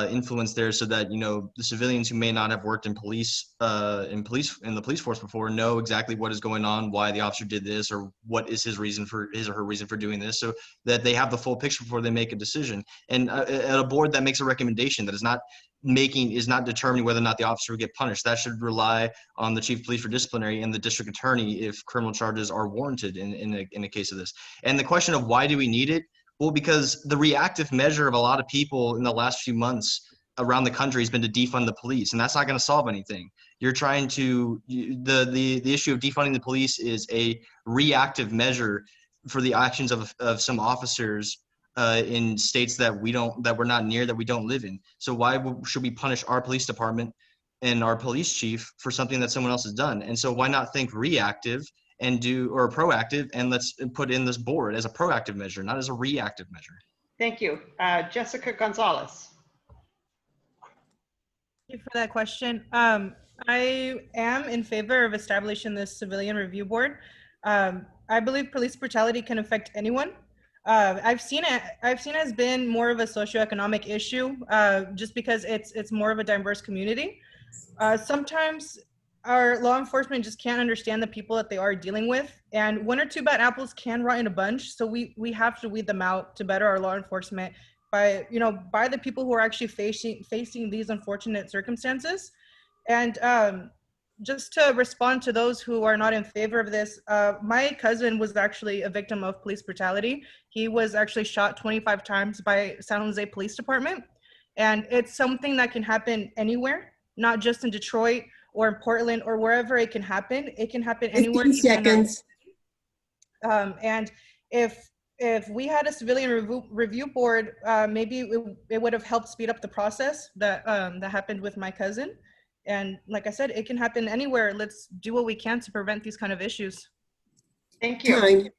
influence there, so that, you know, the civilians who may not have worked in the police force before know exactly what is going on, why the officer did this, or what is his or her reason for doing this, so that they have the full picture before they make a decision. And at a board that makes a recommendation that is not determining whether or not the officer will get punished. That should rely on the chief of police for disciplinary and the district attorney if criminal charges are warranted in a case of this. And the question of why do we need it? Well, because the reactive measure of a lot of people in the last few months around the country has been to defund the police, and that's not going to solve anything. You're trying to the issue of defunding the police is a reactive measure for the actions of some officers in states that we're not near, that we don't live in. So why should we punish our police department and our police chief for something that someone else has done? And so why not think reactive and proactive, and let's put in this board as a proactive measure, not as a reactive measure. Thank you. Jessica Gonzalez. Thank you for that question. I am in favor of establishing this civilian review board. I believe police brutality can affect anyone. I've seen it as been more of a socioeconomic issue, just because it's more of a diverse community. Sometimes our law enforcement just can't understand the people that they are dealing with, and one or two bad apples can rot in a bunch. So we have to weed them out to better our law enforcement by the people who are actually facing these unfortunate circumstances. And just to respond to those who are not in favor of this, my cousin was actually a victim of police brutality. He was actually shot 25 times by San Jose Police Department. And it's something that can happen anywhere, not just in Detroit or in Portland or wherever it can happen. It can happen anywhere. 15 seconds. And if we had a civilian review board, maybe it would have helped speed up the process that happened with my cousin. And like I said, it can happen anywhere. Let's do what we can to prevent these kind of issues. Thank you.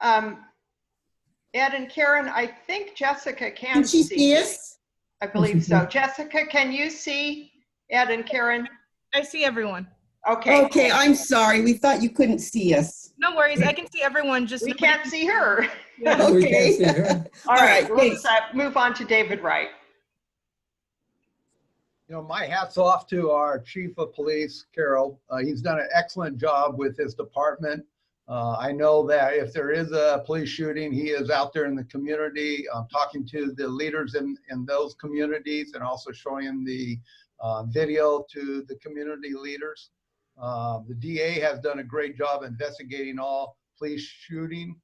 Ed and Karen, I think Jessica can see us. I believe so. Jessica, can you see Ed and Karen? I see everyone. Okay. Okay, I'm sorry. We thought you couldn't see us. No worries. I can see everyone. Just we can't see her. Yeah. Okay. All right. Let's move on to David Wright. You know, my hat's off to our chief of police, Carol. He's done an excellent job with his department. I know that if there is a police shooting, he is out there in the community talking to the leaders in those communities and also showing the video to the community leaders. The DA has done a great job investigating all police shooting.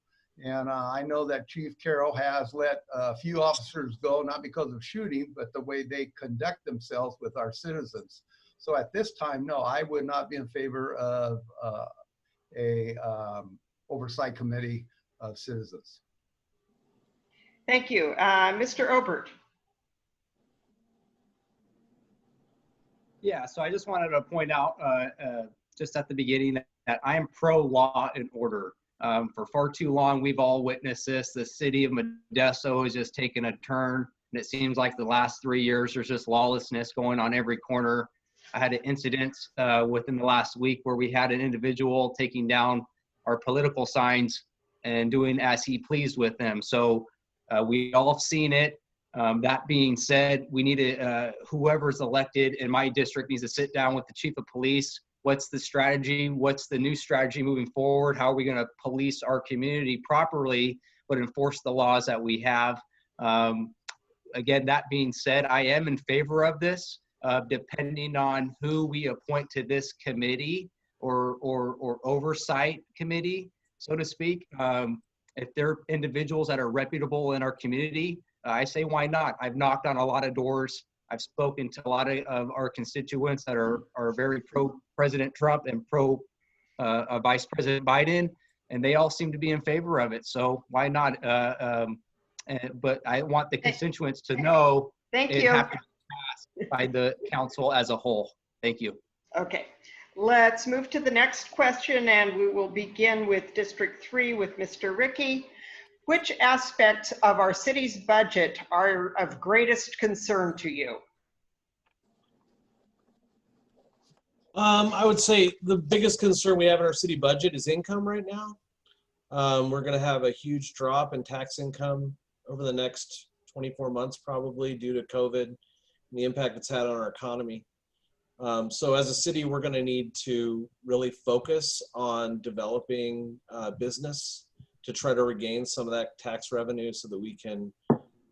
And I know that Chief Carroll has let a few officers go, not because of shooting, but the way they conduct themselves with our citizens. So at this time, no, I would not be in favor of a oversight committee of citizens. Thank you. Mr. Obert. Yeah, so I just wanted to point out just at the beginning that I am pro law and order. For far too long, we've all witnessed this. The city of Modesto has just taken a turn, and it seems like the last 3 years there's just lawlessness going on every corner. I had an incident within the last week where we had an individual taking down our political signs and doing as he pleased with them. So we all have seen it. That being said, we need to, whoever's elected in my district needs to sit down with the chief of police. What's the strategy? What's the new strategy moving forward? How are we going to police our community properly, but enforce the laws that we have? Again, that being said, I am in favor of this, depending on who we appoint to this committee or oversight committee, so to speak. If they're individuals that are reputable in our community, I say, why not? I've knocked on a lot of doors. I've spoken to a lot of our constituents that are very pro-President Trump and pro-Vice President Biden, and they all seem to be in favor of it. So why not? But I want the constituents to know Thank it you. has to be passed by the council as a whole. Thank you. Okay, let's move to the next question, and we will begin with District 3 with Mr. Ricky. Which aspects of our city's budget are of greatest concern to you? I would say the biggest concern we have in our city budget is income right now. We're going to have a huge drop in tax income over the next 24 months, probably due to COVID and the impact it's had on our economy. So as a city, we're going to need to really focus on developing business to try to regain some of that tax revenue so that we can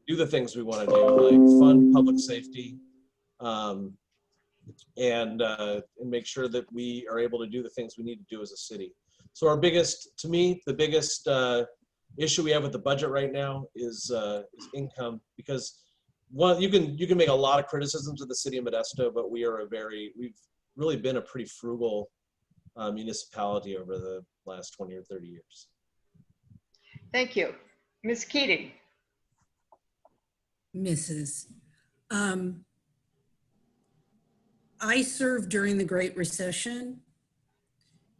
do the things we want to do, like fund public safety, and make sure that we are able to do the things we need to do as a city. So our biggest, to me, the biggest issue we have with the budget right now is income, because one, you can make a lot of criticisms of the city of Modesto, but we've really been a pretty frugal municipality over the last 20 or 30 years. Thank you. Ms. Keating. Mrs. I served during the Great Recession,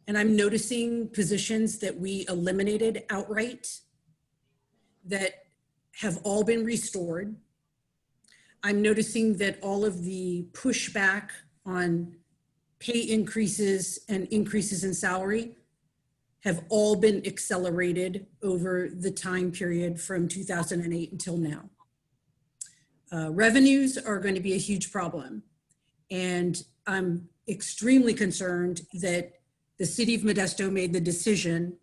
and I'm noticing positions that we eliminated outright that have all been restored. I'm noticing that all of the pushback on pay increases and increases in salary have all been accelerated over the time period from 2008 until now. Revenues are going to be a huge problem. And I'm extremely concerned that the city of Modesto made the decision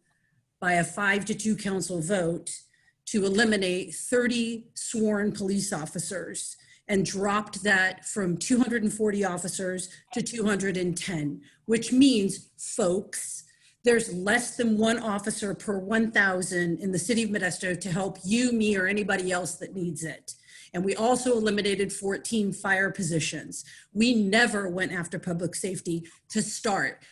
by a 5-2 council vote to eliminate 30 sworn police officers and dropped that from 240 officers to 210, which means, folks, there's less than one officer per 1,000 in the city of Modesto to help you, me, or anybody else that needs it. And we also eliminated 14 fire positions. We never went after public safety to start.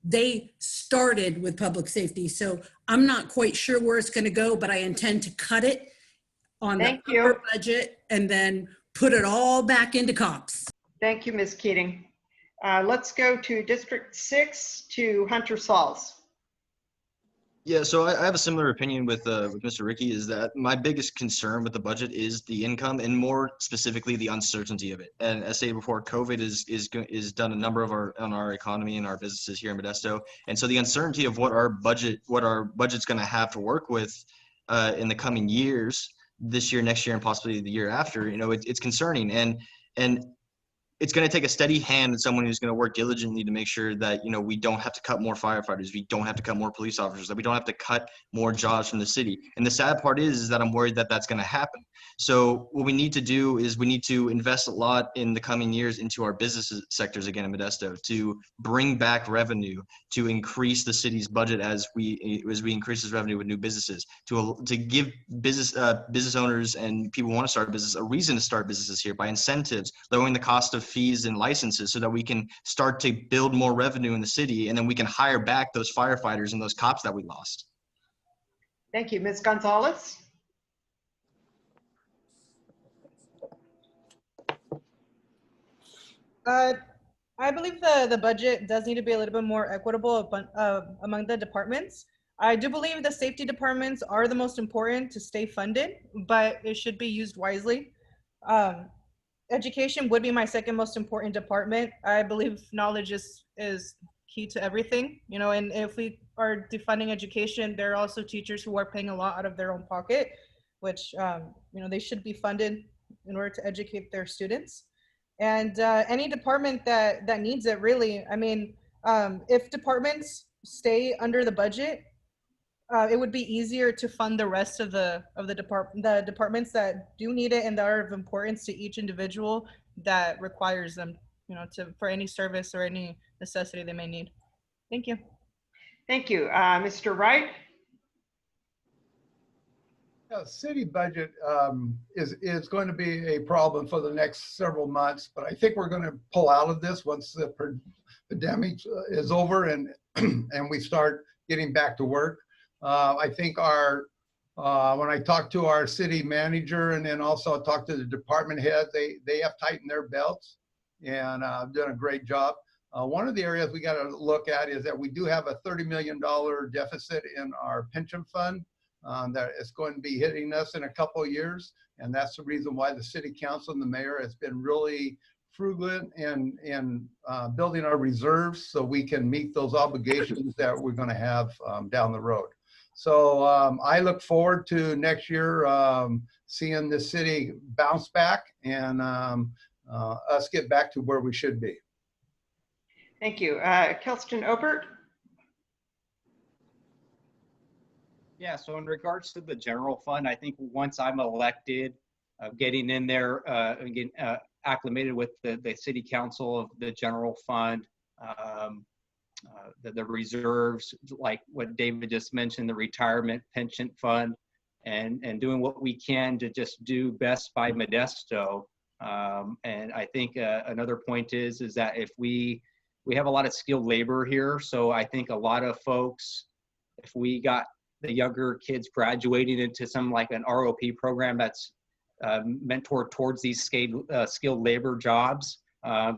They started with public safety. So I'm not quite sure where it's going to go, but I intend to cut it on the upper budget and then put it all back into cops. Thank you, Ms. Keating. Let's go to District 6 to Hunter Sauls. Yeah, so I have a similar opinion with Mr. Ricky, is that my biggest concern with the budget is the income, and more specifically the uncertainty of it. And as stated before, COVID is done a number on our economy and our businesses here in Modesto, and so the uncertainty of what our budget's going to have to work with in the coming years, this year, next year, and possibly the year after, it's concerning, and it's going to take a steady hand and someone who's going to work diligently to make sure that, we don't have to cut more firefighters, we don't have to cut more police officers, that we don't have to cut more jobs from the city. And the sad part is that I'm worried that that's going to happen. So what we need to do is we need to invest a lot in the coming years into our business sectors again in Modesto to bring back revenue, to increase the city's budget as we increase this revenue with new businesses, to give business owners and people who want to start a business a reason to start businesses here by incentives, lowering the cost of fees and licenses so that we can start to build more revenue in the city, and then we can hire back those firefighters and those cops that we lost. Thank you. Ms. Gonzalez? I believe the budget does need to be a little bit more equitable among the departments. I do believe the safety departments are the most important to stay funded, but it should be used wisely. Um, Education would be my second most important department. I believe knowledge is key to everything, you know, and if we are defunding education, there are also teachers who are paying a lot out of their own pocket, which, you know, they should be funded in order to educate their students. And any department that needs it, really. I mean, if departments stay under the budget, it would be easier to fund the rest of the departments that do need it and that are of importance to each individual that requires them, you know, for any service or any necessity they may need. Thank you. Thank you. Mr. Wright? City budget is going to be a problem for the next several months, but I think we're going to pull out of this once the pandemic is over and and we start getting back to work. I think when I talked to our city manager and then also talked to the department heads, they have tightened their belts and done a great job. One of the areas we got to look at is that we do have a $30 million deficit in our pension fund. That is going to be hitting us in a couple of years. And that's the reason why the city council and the mayor has been really frugal in building our reserves so we can meet those obligations that we're going to have down the road. So I look forward to next year seeing the city bounce back and us get back to where we should be. Thank you. Kelston Obert? Yeah, so in regards to the general fund, I think once I'm elected, getting in there and getting acclimated with the city council of the general fund, the reserves, like what David just mentioned, the retirement pension fund, and doing what we can to just do best by Modesto. And I think another point is that if we have a lot of skilled labor here, so I think a lot of folks, if we got the younger kids graduating into some like an ROP program that's mentored towards these skilled labor jobs.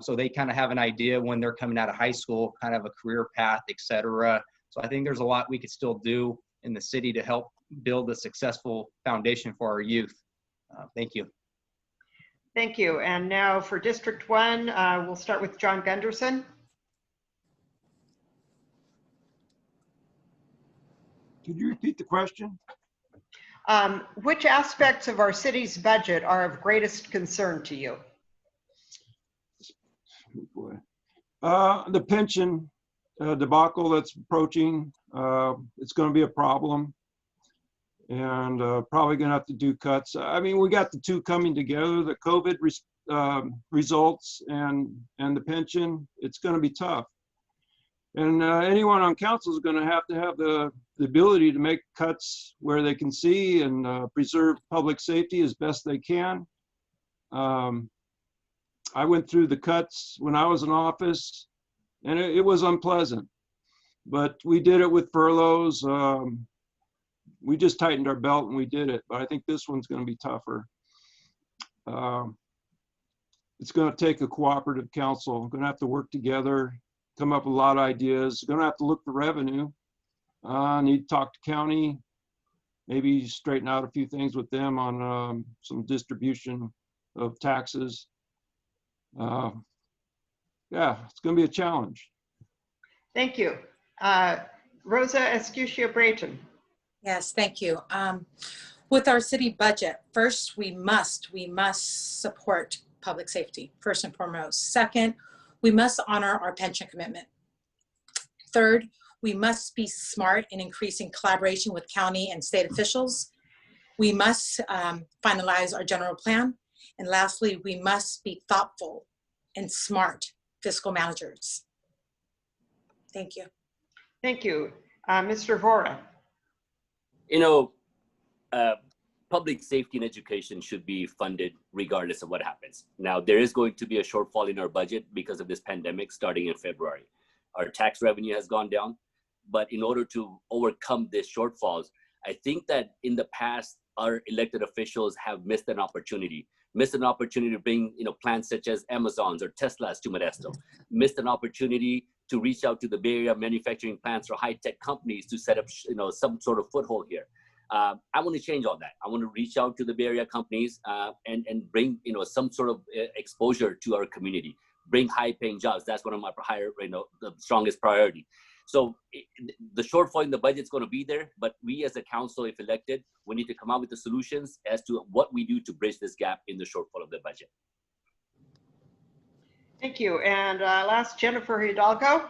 So they kind of have an idea when they're coming out of high school, kind of a career path, et cetera. So I think there's a lot we could still do in the city to help build a successful foundation for our youth. Thank you. Thank you. And now for District 1, we'll start with John Gunderson. Could you repeat the question? Which aspects of our city's budget are of greatest concern to you? The pension debacle that's approaching, it's going to be a problem, and probably going to have to do cuts. I mean, we got the two coming together, the COVID results and the pension. It's going to be tough. And anyone on council is going to have the ability to make cuts where they can see and preserve public safety as best they can. I went through the cuts when I was in office, and it was unpleasant. But we did it with furloughs. We just tightened our belt and we did it. But I think this one's going to be tougher. It's going to take a cooperative council. We're going to have to work together, come up with a lot of ideas. Going to have to look for revenue. Need to talk to county, maybe straighten out a few things with them on some distribution of taxes. Yeah, it's going to be a challenge. Thank you. Rosa Escutia-Brayton. Yes, thank you. With our city budget, first, we must support public safety, first and foremost. Second, we must honor our pension commitment. Third, we must be smart in increasing collaboration with county and state officials. We must finalize our general plan. And lastly, we must be thoughtful and smart fiscal managers. Thank you. Thank you. Mr. Vora. You know, public safety and education should be funded regardless of what happens. Now, there is going to be a shortfall in our budget because of this pandemic starting in February. Our tax revenue has gone down, but in order to overcome these shortfalls, I think that in the past, our elected officials have missed an opportunity. Missed an opportunity to bring, plants such as Amazons or Teslas to Modesto. Missed an opportunity to reach out to the Bay Area manufacturing plants or high-tech companies to set up, some sort of foothold here. I want to change all that. I want to reach out to the Bay Area companies and bring, some sort of exposure to our community, bring high-paying jobs. That's one of my the strongest priority. So the shortfall in the budget is going to be there, but we as a council, if elected, we need to come up with the solutions as to what we do to bridge this gap in the shortfall of the budget. Thank you. And last, Jennifer Hidalgo.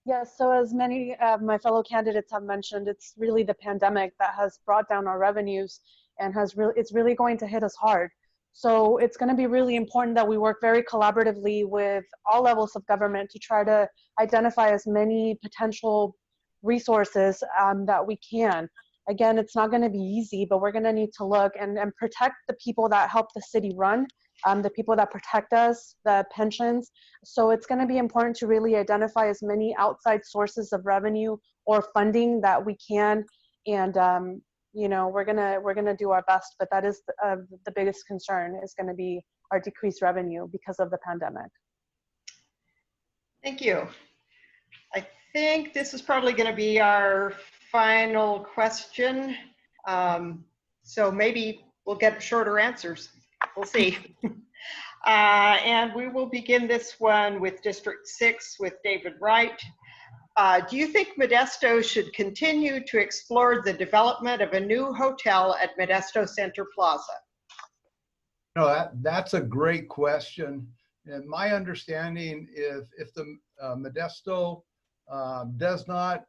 Yes, so as many of my fellow candidates have mentioned, it's really the pandemic that has brought down our revenues and it's really going to hit us hard. So it's going to be really important that we work very collaboratively with all levels of government to try to identify as many potential resources that we can. Again, it's not going to be easy, but we're going to need to look and protect the people that help the city run, the people that protect us, the pensions. So it's going to be important to really identify as many outside sources of revenue or funding that we can. And we're gonna do our best, but that is the biggest concern is going to be our decreased revenue because of the pandemic. Thank you. I think this is probably going to be our final question. So maybe we'll get shorter answers. We'll see. And we will begin this one with District 6 with David Wright. Do you think Modesto should continue to explore the development of a new hotel at Modesto Center Plaza? No, that's a great question. And my understanding, if the Modesto does not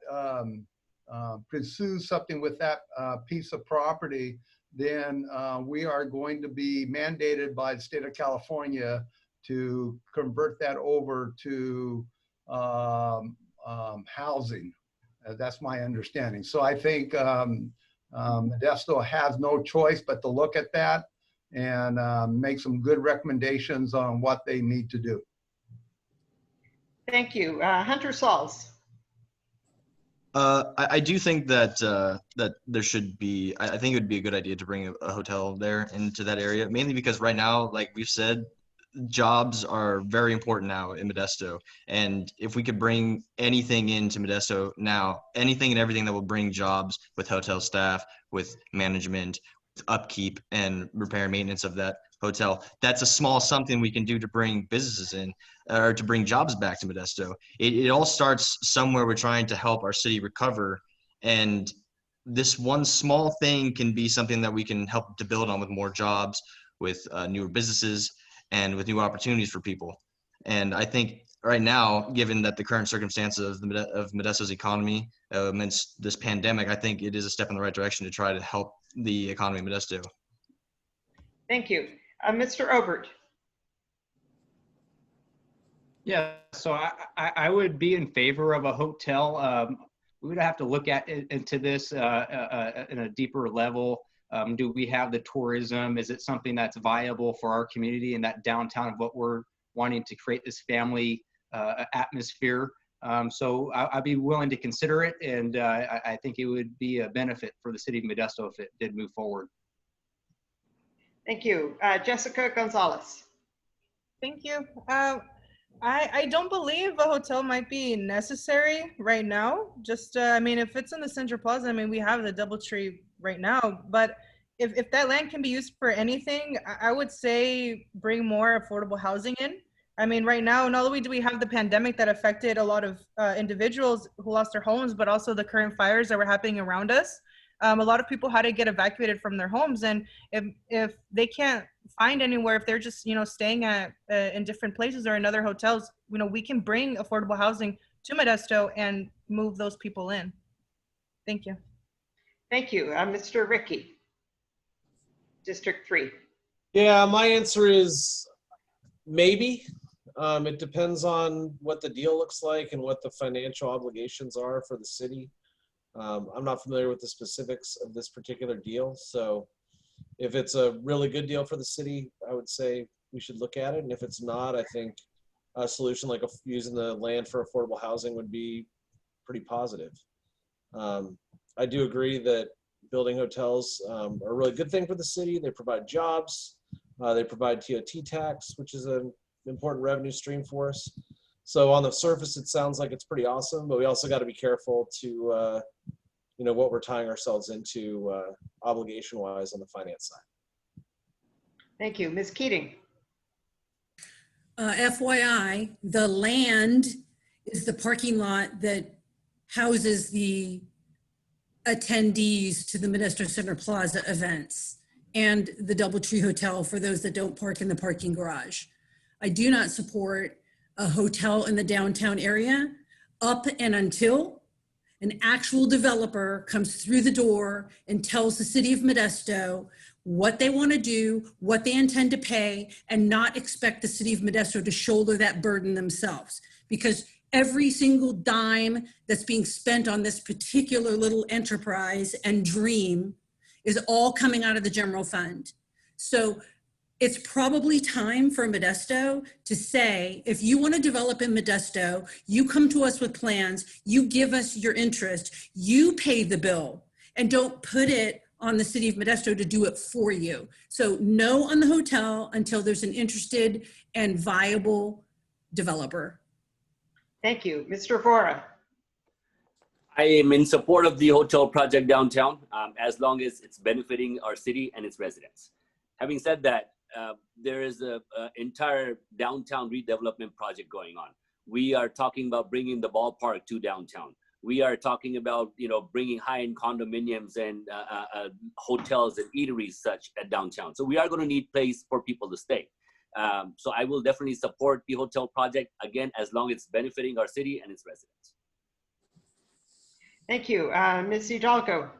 pursue something with that piece of property, then we are going to be mandated by the state of California to convert that over to housing. That's my understanding. So I think Modesto has no choice but to look at that and make some good recommendations on what they need to do. Thank you. Hunter Sauls. I do think that that there should be. I think it would be a good idea to bring a hotel there into that area, mainly because right now, like we've said, jobs are very important now in Modesto. And if we could bring anything into Modesto now, anything and everything that will bring jobs with hotel staff, with management, with upkeep and repair and maintenance of that hotel, that's a small something we can do to bring businesses in or to bring jobs back to Modesto. It all starts somewhere. We're trying to help our city recover. And this one small thing can be something that we can help to build on with more jobs, with newer businesses, and with new opportunities for people. And I think right now, given that the current circumstances of Modesto's economy amidst this pandemic, I think it is a step in the right direction to try to help the economy of Modesto. Thank you. Mr. Obert. Yeah, so I would be in favor of a hotel. We would have to look into this in a deeper level. Do we have the tourism? Is it something that's viable for our community and that downtown of what we're wanting to create, this family atmosphere? So I'd be willing to consider it, and I think it would be a benefit for the city of Modesto if it did move forward. Thank you. Jessica Gonzalez. Thank you. I don't believe a hotel might be necessary right now. Just, I mean, if it's in the Central Plaza, I mean, we have the DoubleTree right now, but if that land can be used for anything, I would say bring more affordable housing in. I mean, right now, not only do we have the pandemic that affected a lot of individuals who lost their homes, but also the current fires that were happening around us. A lot of people had to get evacuated from their homes, and if they can't find anywhere, if they're just staying at in different places or in other hotels, we can bring affordable housing to Modesto and move those people in. Thank you. Thank you. Mr. Ricky, District 3. Yeah, my answer is maybe. It depends on what the deal looks like and what the financial obligations are for the city. I'm not familiar with the specifics of this particular deal, so if it's a really good deal for the city, I would say we should look at it. And if it's not, I think a solution like using the land for affordable housing would be pretty positive. I do agree that building hotels are a really good thing for the city. They provide jobs. They provide TOT tax, which is an important revenue stream for us. So on the surface, it sounds like it's pretty awesome, but we also got to be careful to, what we're tying ourselves into obligation-wise on the finance side. Thank you. Ms. Keating. FYI, the land is the parking lot that houses the attendees to the Modesto Center Plaza events and the DoubleTree Hotel for those that don't park in the parking garage. I do not support a hotel in the downtown area up and until an actual developer comes through the door and tells the city of Modesto what they want to do, what they intend to pay, and not expect the city of Modesto to shoulder that burden themselves. Because every single dime that's being spent on this particular little enterprise and dream is all coming out of the general fund. So it's probably time for Modesto to say, if you want to develop in Modesto, you come to us with plans, you give us your interest, you pay the bill, and don't put it on the city of Modesto to do it for you. So no on the hotel until there's an interested and viable developer. Thank you. Mr. Vora. I am in support of the hotel project downtown, as long as it's benefiting our city and its residents. Having said that, there is an entire downtown redevelopment project going on. We are talking about bringing the ballpark to downtown. We are talking about, bringing high-end condominiums and hotels and eateries such at downtown. So we are going to need place for people to stay. So I will definitely support the hotel project, again, as long as it's benefiting our city and its residents. Thank you. Ms. Hidalgo.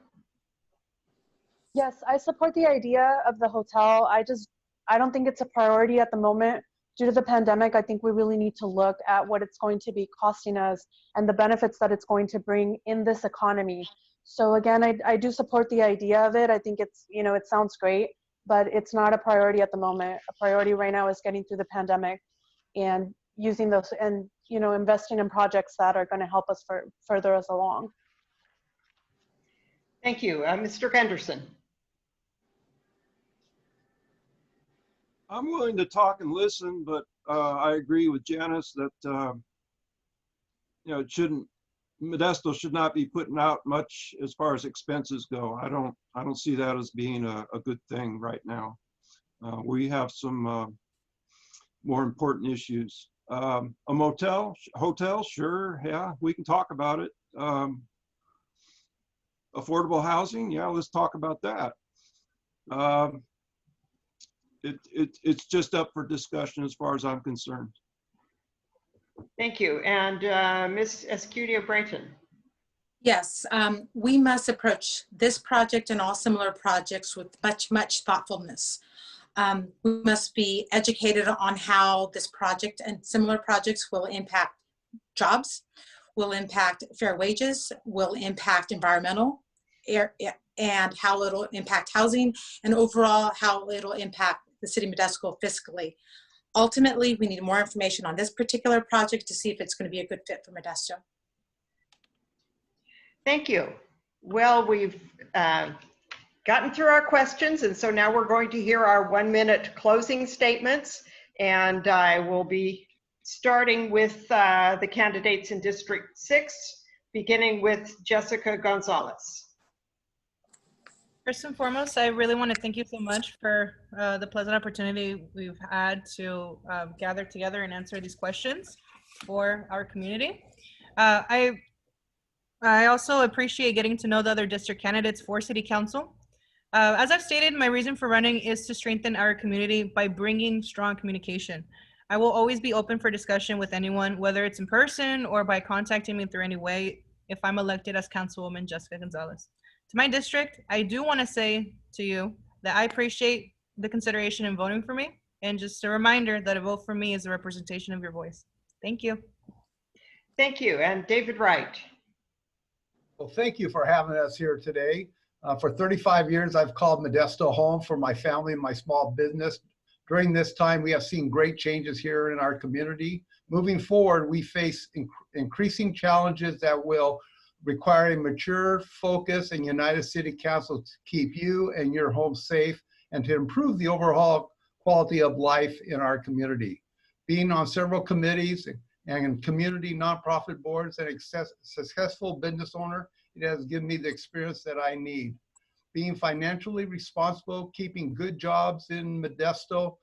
Yes, I support the idea of the hotel. I don't think it's a priority at the moment. Due to the pandemic, I think we really need to look at what it's going to be costing us and the benefits that it's going to bring in this economy. So again, I do support the idea of it. I think it's, it sounds great, but it's not a priority at the moment. A priority right now is getting through the pandemic and using those and, investing in projects that are going to help us further us along. Thank you. Mr. Gunderson. I'm willing to talk and listen, but I agree with Janice that Modesto should not be putting out much as far as expenses go. I don't see that as being a good thing right now. We have some more important issues. A hotel, sure, yeah, we can talk about it. Affordable housing, yeah, let's talk about that. It's just up for discussion as far as I'm concerned. Thank you. And Ms. Escudia Brayton. Yes, we must approach this project and all similar projects with much thoughtfulness. We must be educated on how this project and similar projects will impact jobs, will impact fair wages, will impact environmental, and how it'll impact housing, and overall how it'll impact the city of Modesto fiscally. Ultimately, we need more information on this particular project to see if it's going to be a good fit for Modesto. Thank you. Well, we've gotten through our questions, and so now we're going to hear our 1-minute closing statements, and I will be starting with the candidates in District 6, beginning with Jessica Gonzalez. First and foremost, I really want to thank you so much for the pleasant opportunity we've had to gather together and answer these questions for our community. I also appreciate getting to know the other district candidates for City Council. As I've stated, my reason for running is to strengthen our community by bringing strong communication. I will always be open for discussion with anyone, whether it's in person or by contacting me through any way if I'm elected as Councilwoman Jessica Gonzalez. To my district, I do want to say to you that I appreciate the consideration in voting for me, and just a reminder that a vote for me is a representation of your voice. Thank you. Thank you. And David Wright. Well, thank you for having us here today. For 35 years, I've called Modesto home for my family and my small business. During this time, we have seen great changes here in our community. Moving forward, we face increasing challenges that will require a mature, focused, and united City Council to keep you and your home safe and to improve the overall quality of life in our community. Being on several committees and community nonprofit boards and successful business owner, it has given me the experience that I need. Being financially responsible, keeping good jobs in Modesto,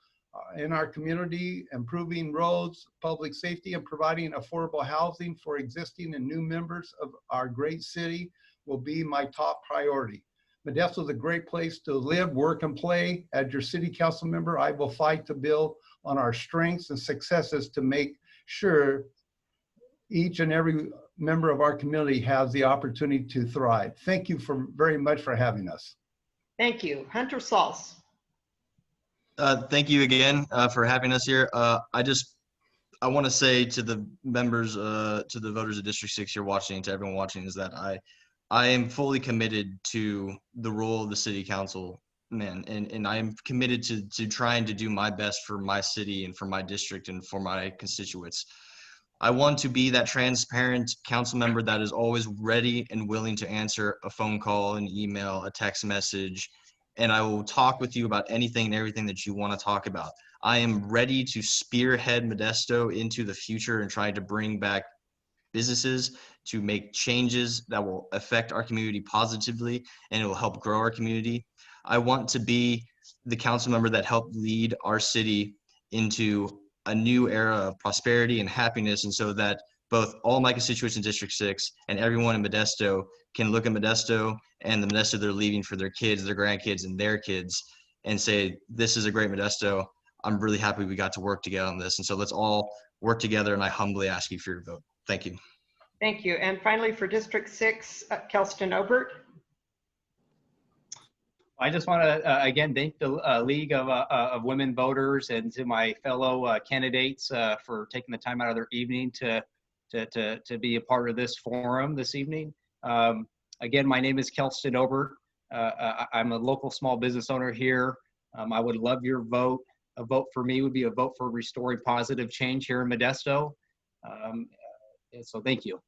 in our community, improving roads, public safety, and providing affordable housing for existing and new members of our great city will be my top priority. Modesto is a great place to live, work, and play. As your city council member, I will fight to build on our strengths and successes to make sure each and every member of our community has the opportunity to thrive. Thank you very much for having us. Thank you. Hunter Sauls. Thank you again for having us here. I want to say to the members, to the voters of District 6 here watching, to everyone watching, is that I am fully committed to the role of the city council man, and I am committed to trying to do my best for my city and for my district and for my constituents. I want to be that transparent council member that is always ready and willing to answer a phone call, an email, a text message, and I will talk with you about anything and everything that you want to talk about. I am ready to spearhead Modesto into the future and try to bring back businesses, to make changes that will affect our community positively, and it will help grow our community. I want to be the council member that helped lead our city into a new era of prosperity and happiness, and so that both all my constituents in District 6 and everyone in Modesto can look at Modesto and the Modesto they're leaving for their kids, their grandkids, and their kids, and say, this is a great Modesto. I'm really happy we got to work together on this. And so let's all work together, and I humbly ask you for your vote. Thank you. Thank you. And finally, for District 6, Kelston Obert. I just want to again thank the League of Women Voters and to my fellow candidates for taking the time out of their evening to be a part of this forum this evening. Again, my name is Kelston Obert. I'm a local small business owner here. I would love your vote. A vote for me would be a vote for restoring positive change here in Modesto. So thank you.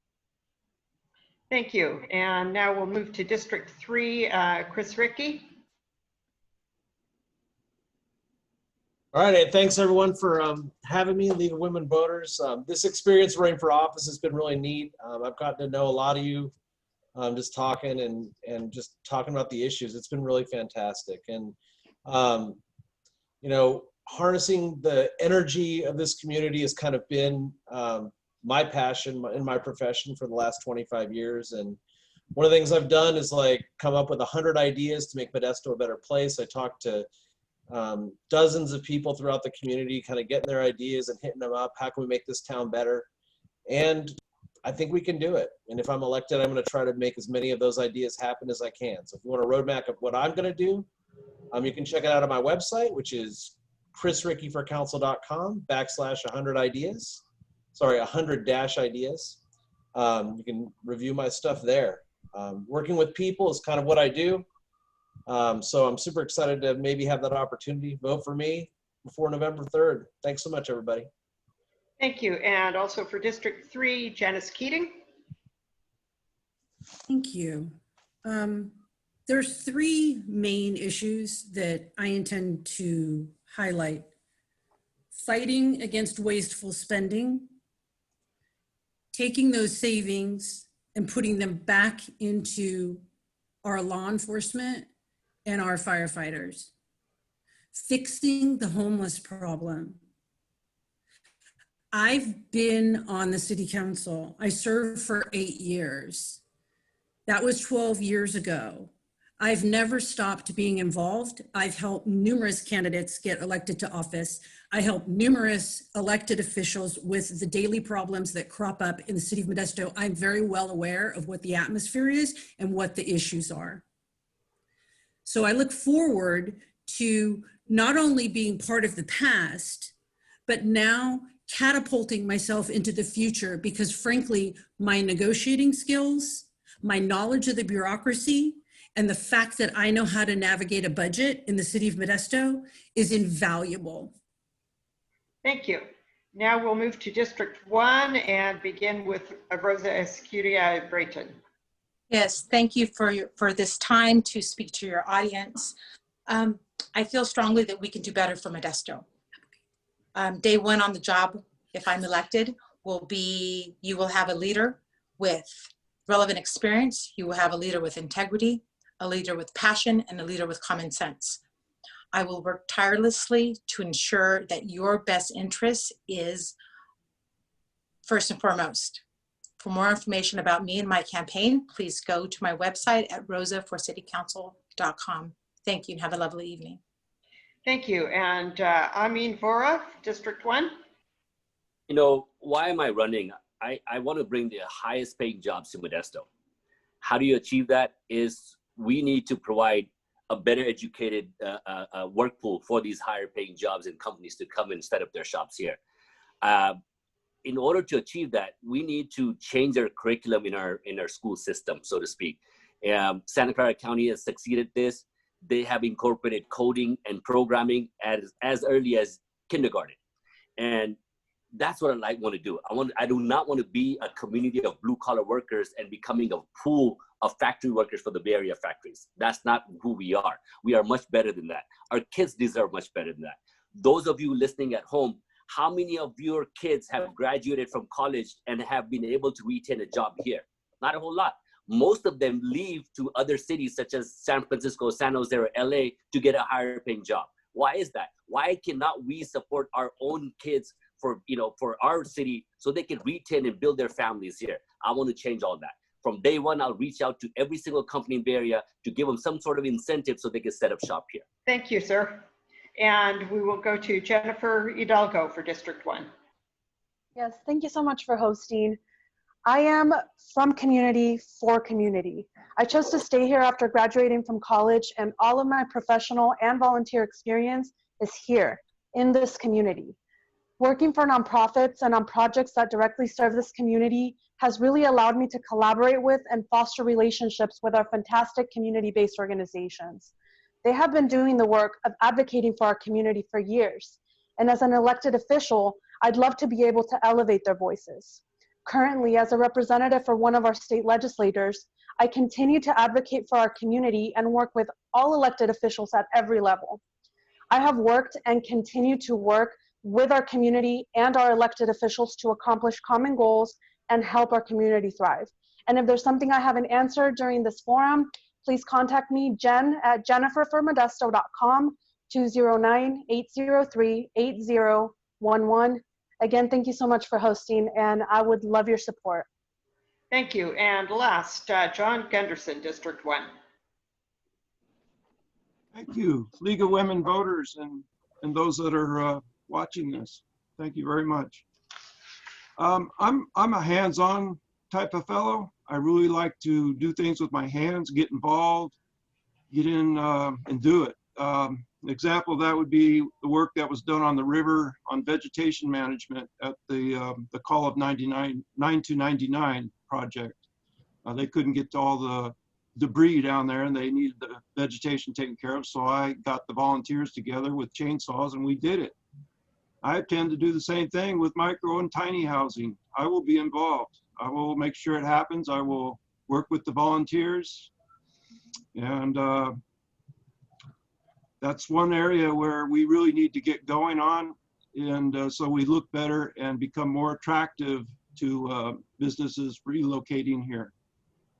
Thank you. And now we'll move to District 3, Chris Rickey. All right, thanks everyone for having me, League of Women Voters. This experience running for office has been really neat. I've gotten to know a lot of you just talking and just talking about the issues. It's been really fantastic. And, you know, harnessing the energy of this community has kind of been my passion in my profession for the last 25 years. And one of the things I've done is like come up with 100 ideas to make Modesto a better place. I talked to dozens of people throughout the community, kind of getting their ideas and hitting them up. How can we make this town better? And I think we can do it. And if I'm elected, I'm going to try to make as many of those ideas happen as I can. So if you want a roadmap of what I'm going to do, you can check it out on my website, which is chrisrickeyforcouncil.com/100ideas. Sorry, 100-ideas. You can review my stuff there. Working with people is kind of what I do. So I'm super excited to maybe have that opportunity. Vote for me before November 3rd. Thanks so much, everybody. Thank you. And also for District 3, Janice Keating. Thank you. There's three main issues that I intend to highlight. Fighting against wasteful spending, taking those savings and putting them back into our law enforcement and our firefighters, fixing the homeless problem. I've been on the city council. I served for 8 years. That was 12 years ago. I've never stopped being involved. I've helped numerous candidates get elected to office. I help numerous elected officials with the daily problems that crop up in the city of Modesto. I'm very well aware of what the atmosphere is and what the issues are. So I look forward to not only being part of the past, but now catapulting myself into the future, because frankly, my negotiating skills, my knowledge of the bureaucracy, and the fact that I know how to navigate a budget in the city of Modesto is invaluable. Thank you. Now we'll move to District 1 and begin with Rosa Escuria Brayton. Yes, thank you for this time to speak to your audience. I feel strongly that we can do better for Modesto. Day one on the job, if I'm elected, will be, you will have a leader with relevant experience. You will have a leader with integrity, a leader with passion, and a leader with common sense. I will work tirelessly to ensure that your best interest is first and foremost. For more information about me and my campaign, please go to my website at rosaforcitycouncil.com. Thank you and have a lovely evening. Thank you. And Amin Vora, District 1. You know, why am I running? I want to bring the highest paying jobs to Modesto. How do you achieve that? Is we need to provide a better educated work pool for these higher paying jobs and companies to come and set up their shops here. In order to achieve that, we need to change our curriculum in our school system, so to speak. Santa Clara County has succeeded this. They have incorporated coding and programming as early as kindergarten. And that's what I want to do. I do not want to be a community of blue collar workers and becoming a pool of factory workers for the Bay Area factories. That's not who we are. We are much better than that. Our kids deserve much better than that. Those of you listening at home, how many of your kids have graduated from college and have been able to retain a job here? Not a whole lot. Most of them leave to other cities such as San Francisco, San Jose, or LA to get a higher paying job. Why is that? Why cannot we support our own kids for our city so they can retain and build their families here? I want to change all that. From day one, I'll reach out to every single company in the Bay Area to give them some sort of incentive so they can set up shop here. Thank you, sir. And we will go to Jennifer Hidalgo for District 1. Yes, thank you so much for hosting. I am from community for community. I chose to stay here after graduating from college, and all of my professional and volunteer experience is here in this community. Working for nonprofits and on projects that directly serve this community has really allowed me to collaborate with and foster relationships with our fantastic community-based organizations. They have been doing the work of advocating for our community for years. And as an elected official, I'd love to be able to elevate their voices. Currently, as a representative for one of our state legislators, I continue to advocate for our community and work with all elected officials at every level. I have worked and continue to work with our community and our elected officials to accomplish common goals and help our community thrive. And if there's something I haven't answered during this forum, please contact me, Jen, at jenniferformodesto.com, 209-803-8011. Again, thank you so much for hosting, and I would love your support. Thank you. And last, John Gunderson, District 1. Thank you, League of Women Voters and those that are watching this. Thank you very much. I'm a hands-on type of fellow. I really like to do things with my hands, get involved, get in and do it. An example of that would be the work that was done on the river on vegetation management at the Call of 9299 project. They couldn't get to all the debris down there and they needed the vegetation taken care of. So I got the volunteers together with chainsaws and we did it. I intend to do the same thing with micro and tiny housing. I will be involved. I will make sure it happens. I will work with the volunteers. And that's one area where we really need to get going on. And so we look better and become more attractive to businesses relocating here.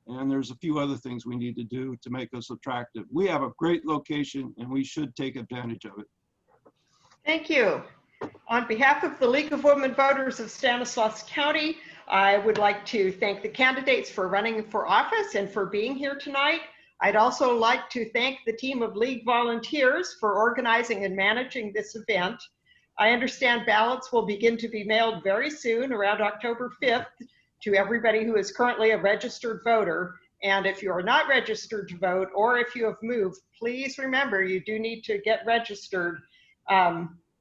And there's a few other things we need to do to make us attractive. We have a great location and we should take advantage of it. Thank you. On behalf of the League of Women Voters of Stanislaus County, I would like to thank the candidates for running for office and for being here tonight. I'd also like to thank the team of League volunteers for organizing and managing this event. I understand ballots will begin to be mailed very soon, around October 5th, to everybody who is currently a registered voter. And if you are not registered to vote, or if you have moved, please remember you do need to get registered.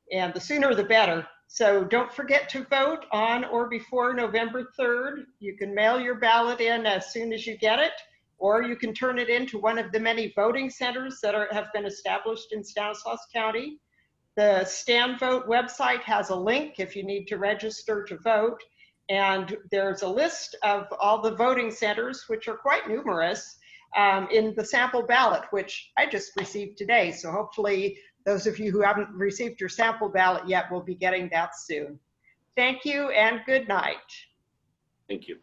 And the sooner the better. So don't forget to vote on or before November 3rd. You can mail your ballot in as soon as you get it, or you can turn it into one of the many voting centers that have been established in Stanislaus County. The Stand Vote website has a link if you need to register to vote. And there's a list of all the voting centers, which are quite numerous, in the sample ballot, which I just received today. So hopefully those of you who haven't received your sample ballot yet will be getting that soon. Thank you and good night. Thank you.